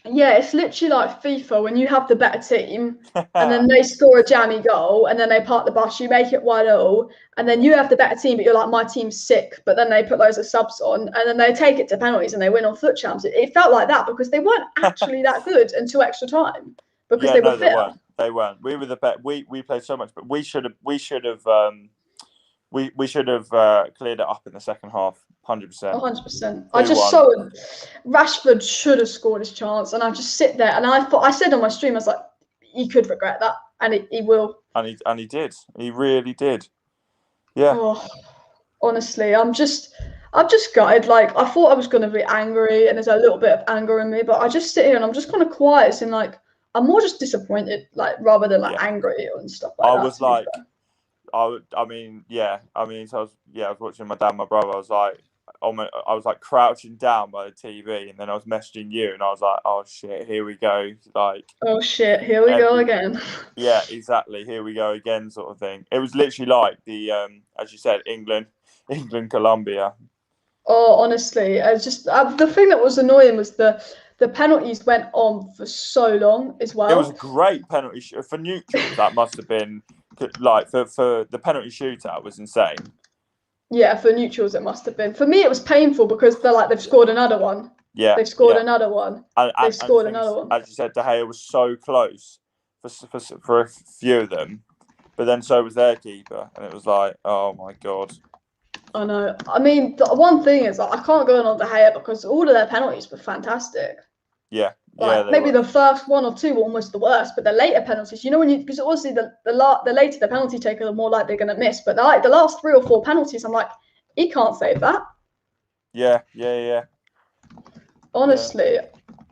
Yeah, it's literally like FIFA when you have the better team and then they score a jammy goal and then they park the bus, you make it 1-0, and then you have the better team, but you're like, my team's sick, but then they put loads of subs on and then they take it to penalties and they win on foot champs. It felt like that because they weren't actually that good until extra time because Yeah, they were no, they fitter. weren't. They weren't. We were the bet. We played so much, but we should have cleared it up in the second half. 100%. 100%. I just 2-1. saw Rashford should have scored his chance, and I just sit there and I said on my stream, I was like, he could regret that, and he will. And he did. He really did. Yeah. Oh, honestly, I'm just gutted. Like I thought I was gonna be angry, and there's a little bit of anger in me, but I just sit here and I'm just kind of quiet, and like I'm more just disappointed, like rather than like Yeah. angry and stuff like I that. was like, I mean, yeah. I mean, so I was watching my dad and my brother. I was like crouching down by the TV, and then I was messaging you, and I was like, oh shit, here we go. Like, oh shit, here we go again. Yeah, exactly. Here we go again, sort of thing. It was literally like the, as you said, England, Colombia. Oh, honestly, it's just the thing that was annoying was the penalties went on for so long as well. It was a great penalty for neutrals. That must have been like for the penalty shootout was insane. Yeah, for neutrals it must have been. For me, it was painful because they've scored another one. Yeah, they've scored another one. They've scored another one. As you said, De Gea was so close for a few of them, but then so was their keeper, and it was like, oh my god. I know. I mean, the one thing is I can't go on De Gea because all of their penalties were fantastic. Yeah, like maybe the first one or two were almost the worst, but the later penalties, you know, because obviously the later the penalty taker, the more like they're going to miss. But the last 3 or 4 penalties, I'm like, he can't save that. Yeah. Honestly,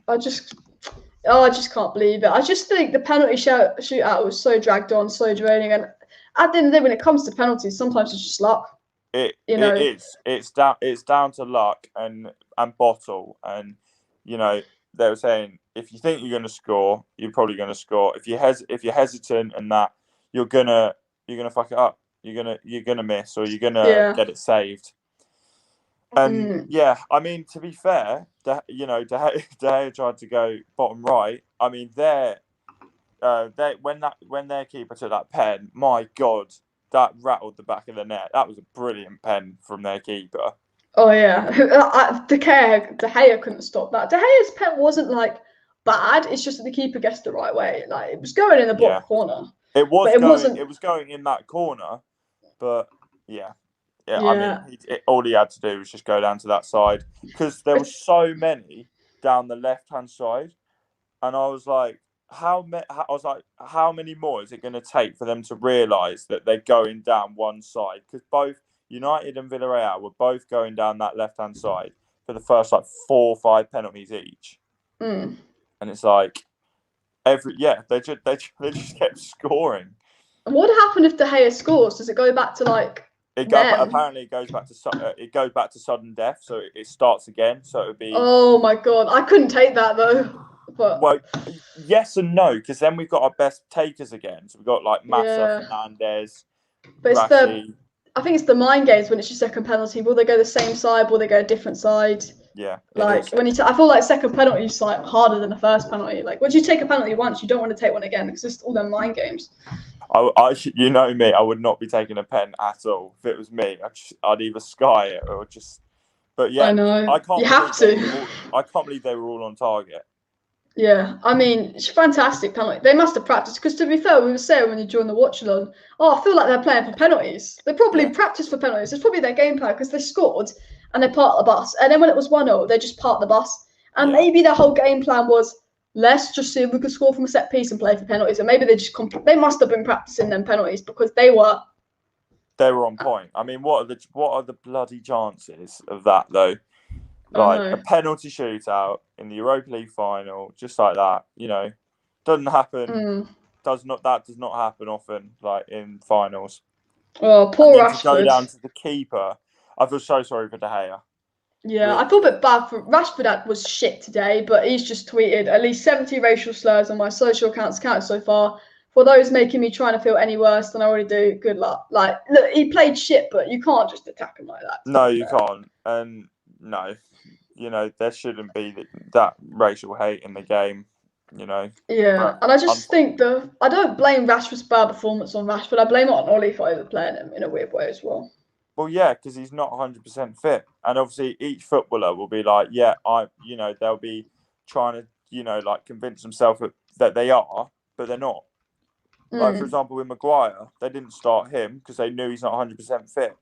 I just can't believe it. I just think the penalty shootout was so dragged on, so draining, and at the end of the day, when it comes to penalties, sometimes it's just luck. It is. It's down to luck and bottle, and you know they were saying if you think you're going to score, you're probably going to score. If you're hesitant and that you're gonna fuck it up. You're gonna miss or you're gonna get it saved. And yeah, I mean to be fair, De Gea tried to go bottom right. I mean when their keeper took that pen, my God, that rattled the back of the net. That was a brilliant pen from their keeper. Oh yeah, De Gea couldn't stop that. De Gea's pen wasn't like bad. It's just that the keeper guessed the right way. Like it was going in the bottom corner. It was going in that corner, but yeah. I mean, all he had to do was just go down to that side because there were so many down the left-hand side, and I was like, how many more is it going to take for them to realise that they're going down one side? Because both United and Villareal were both going down that left-hand side for the first 4 or 5 penalties each, and it's like they just kept scoring. What happened if De Gea scores? Does it go back to like? Apparently, it goes back to sudden death, so it starts again. So it would be. Oh my God, I couldn't take that though. But well, yes and no, because then we've got our best takers again. So we've got like Massa, Fernandez, but I think it's the mind games when it's your second penalty. Will they go the same side? Will they go a different side? Yeah. Like when I feel like second penalty is like harder than the first penalty. Like once you take a penalty once, you don't want to take one again because it's all them mind games. You know me, I would not be taking a pen at all. If it was me, I'd either sky it or just. But yeah, I know. I can't. You have to. I can't believe they were all on target. Yeah, I mean, it's fantastic penalty. They must have practiced because, to be fair, we were saying when you joined the watch along, I feel like they're playing for penalties. They probably practiced for penalties. It's probably their game plan because they scored and they parked the bus. And then when it was 1-0, they just parked the bus. And maybe their whole game plan was, let's just see if we can score from a set piece and play for penalties. And maybe they must have been practicing them penalties because they were on point. I mean, what are the bloody chances of that though? Like a penalty shootout in the Europa League final, just like that, you know. Doesn't happen. That does not happen often, like in finals. Oh, poor Rashford. To go down to the keeper, I feel so sorry for De Gea. Yeah, really. I feel a bit bad for Rashford. Was shit today, but he's just tweeted at least 70 racial slurs on my social accounts counted so far. For those making me trying to feel any worse than I already do, good luck. Like, look, he played shit, but you can't just attack him like that. No, you can't. And no, there shouldn't be that racial hate in the game. Yeah, and I just think I don't blame Rashford's bad performance on Rashford. I blame it on Ollie for overplaying him in a weird way as well. Well, yeah, because he's not 100% fit, and obviously each footballer will be like, yeah, they'll be trying to, like convince themselves that they are, but they're not. Like, for example, with Maguire, they didn't start him because they knew he's not 100% fit.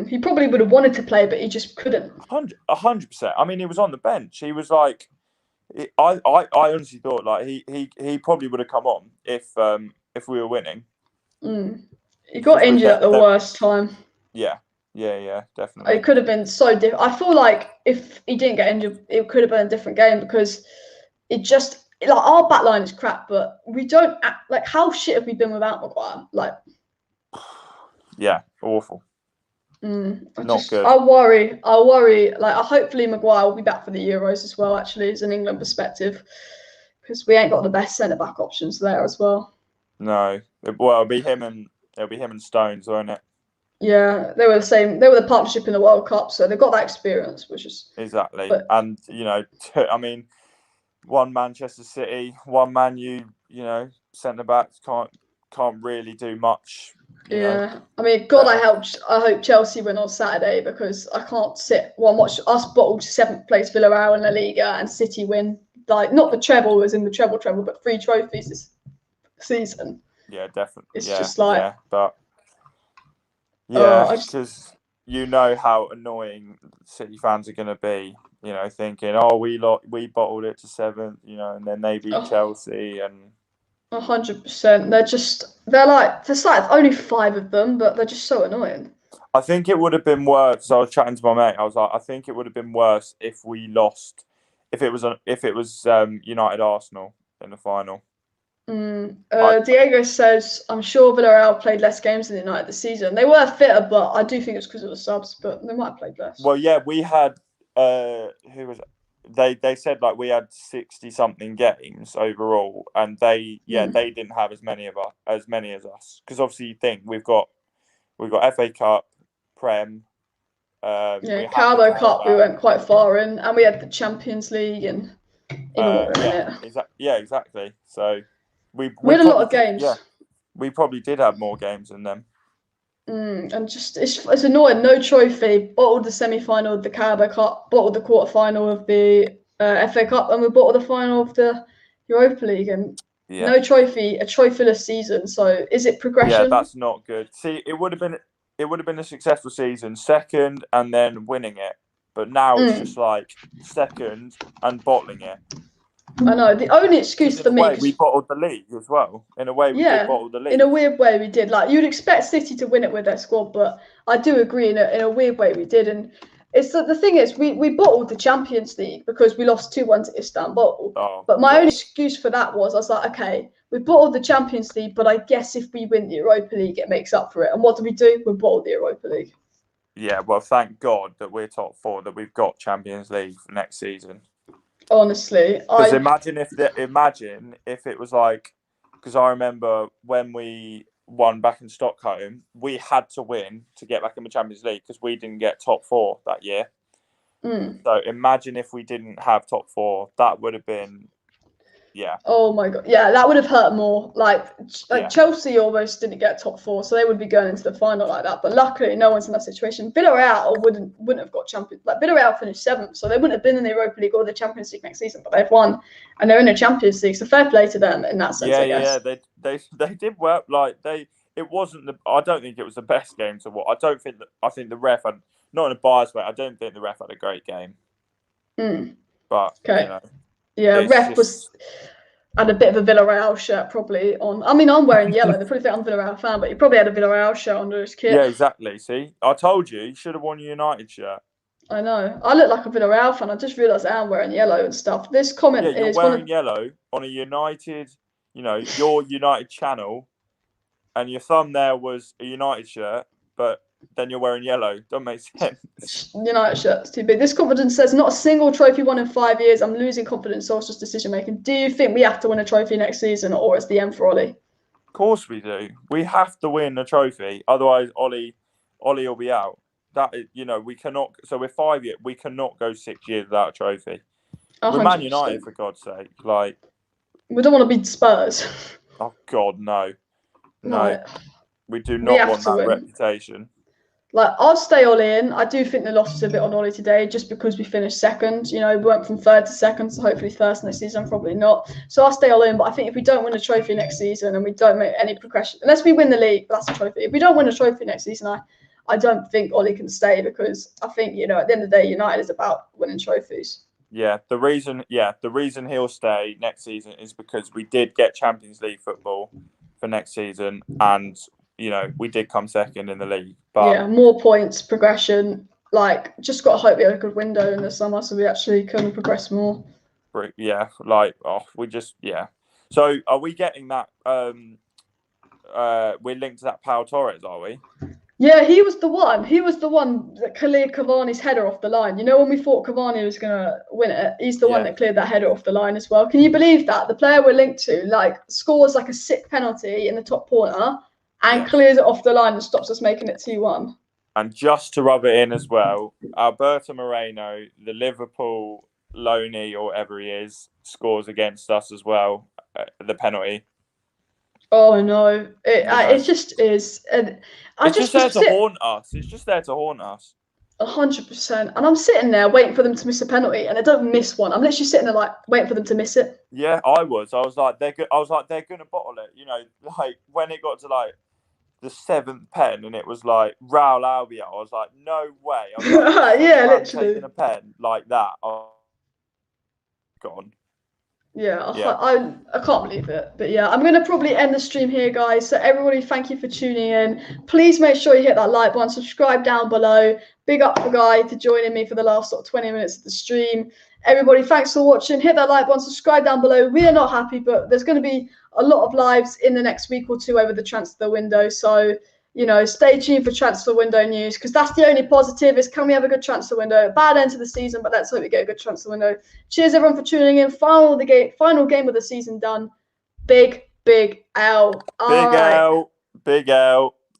He probably would have wanted to play, but he just couldn't. 100%. I mean, he was on the bench. He was like, I honestly thought like he probably would have come on if we were winning. He got injured at the worst time. Yeah, definitely. It could have been so different. I feel like if he didn't get injured, it could have been a different game because it just. Like, our backline is crap, but we don't act like how shit have we been without Maguire? Like, yeah, awful. Not good. I worry. Like, hopefully Maguire will be back for the Euros as well. Actually, as an England perspective, because we ain't got the best centre back options there as well. No, well, it'll be him and Stones, won't it? Yeah, they were the same. They were the partnership in the World Cup, so they've got that experience, which is exactly. And I mean. One Manchester City, one Man U, centre backs can't really do much. Yeah, I mean, God, I hope Chelsea win on Saturday because I can't watch us bottle 7th place Villareal in La Liga and City win like not the treble as in the treble, but 3 trophies this season. Yeah, definitely. It's just like, but because how annoying City fans are going to be. Thinking, we bottled it to 7th, and then they beat Chelsea and 100%. They're like only 5 of them, but they're just so annoying. I think it would have been worse. So I was chatting to my mate. I was like, I think it would have been worse if we lost, if it was United Arsenal in the final. Diego says, I'm sure Villareal played less games than United this season. They were fitter, but I do think it's because of the subs, but they might have played less. Well, yeah, we had who was it? They said like we had 60-something games overall, and they didn't have as many as us because obviously you think we've got FA Cup, Prem. Carabao Cup we went quite far in, and we had the Champions League and exactly. So we had a lot of games. Yeah, we probably did have more games than them. And just it's annoying. No trophy. Bottled the semi-final of the Carabao Cup. Bottled the quarter-final of the FA Cup, and we bottled the final of the Europa League. And no trophy. A trophyless season. So is it progression? Yeah, that's not good. See, it would have been a successful season, second and then winning it. But now it's just like second and bottling it. I know. The only excuse for me... we bottled the league as well. In a way, we did bottle the league. In a weird way, we did. Like, you'd expect City to win it with their squad, but I do agree in a weird way we did. And it's the thing is, we bottled the Champions League because we lost 2-1 to Istanbul. But my only excuse for that was, I was like, okay, we bottled the Champions League, but I guess if we win the Europa League, it makes up for it. And what do? We bottled the Europa League. Yeah, well, thank God that we're top 4, that we've got Champions League for next season. Honestly, because imagine if it was like, because I remember when we won back in Stockholm, we had to win to get back in the Champions League because we didn't get top 4 that year. So imagine if we didn't have top 4, that would have been, Oh my God, that would have hurt more. Like Chelsea almost didn't get top 4, so they would be going into the final like that. But luckily, no one's in that situation. Villareal wouldn't have got Champions. Like Villareal finished 7th, so they wouldn't have been in the Europa League or the Champions League next season. But they've won, and they're in the Champions League. So fair play to them in that sense. I guess. They did work. Like it wasn't I don't think it was the best game to watch. I think the ref had, not in a biased way, I don't think the ref had a great game. But ref had a bit of a Villareal shirt probably on. I mean, I'm wearing yellow. They probably think I'm a Villareal fan, but he probably had a Villareal shirt under his kit. Yeah, exactly. See, I told you should have worn a United shirt. I know. I look like a Villareal fan. I just realised I am wearing yellow and stuff. This comment Yeah, you're is wearing yellow on a United, your United channel, and your thumbnail was a United shirt, but then you're wearing yellow. Doesn't make sense. United shirt's too big. This confidence says not a single trophy won in 5 years. I'm losing confidence. Solskjaer's decision making. Do you think we have to win a trophy next season, or is the end for Ollie? Of course we do. We have to win a trophy, otherwise Ollie will be out. That is, we cannot. So we're 5 years. We cannot go 6 years without a trophy. 100%. We're Man United, for God's sake. Like, we don't want to beat Spurs. Oh God, no. Like, we do not want that win. reputation. Like, I'll stay all in. I do think the loss is a bit on Ollie today, just because we finished second. We went from third to second, so hopefully first next season, probably not. So I'll stay all in. But I think if we don't win a trophy next season and we don't make any progression, unless we win the league, that's a trophy. If we don't win a trophy next season, I don't think Ollie can stay, because I think at the end of the day, United is about winning trophies. Yeah, the reason he'll stay next season is because we did get Champions League football for next season, and we did come second in the league. But yeah, more points, progression. Like, just got to hope we have a good window in the summer so we actually can progress more. Yeah, So are we getting that? We're linked to that Pau Torres, are we? Yeah, he was the one. He was the one that cleared Cavani's header off the line. When we thought Cavani was going to win it, he's the one that cleared that header off the line as well. Can you believe that? The player we're linked to, scores a sick penalty in the top corner and clears it off the line and stops us making it 2-1. And just to rub it in as well, Alberto Moreno, the Liverpool loanee or whatever he is, scores against us as well, the penalty. Oh no! It just is, and it's just there to haunt us. It's just there to haunt us. 100%. And I'm sitting there waiting for them to miss a penalty, and they don't miss one. I'm literally sitting there waiting for them to miss it. Yeah, I was. I was like, they're gonna bottle it. When it got to the 7th pen, and it was Raul Albiol. I was like, no way. I was like, yeah, literally taking a pen like that. Gone. Yeah, I can't believe it. But yeah, I'm going to probably end the stream here, guys. So everybody, thank you for tuning in. Please make sure you hit that like button, subscribe down below. Big up for Guy for joining me for the last 20 minutes of the stream. Everybody, thanks for watching. Hit that like button, subscribe down below. We are not happy, but there's going to be a lot of lives in the next week or two over the transfer window. So, stay tuned for transfer window news, because that's the only positive is, can we have a good transfer window? Bad end to the season, but let's hope we get a good transfer window. Cheers everyone for tuning in. Final game of the season done. Big L. Big L.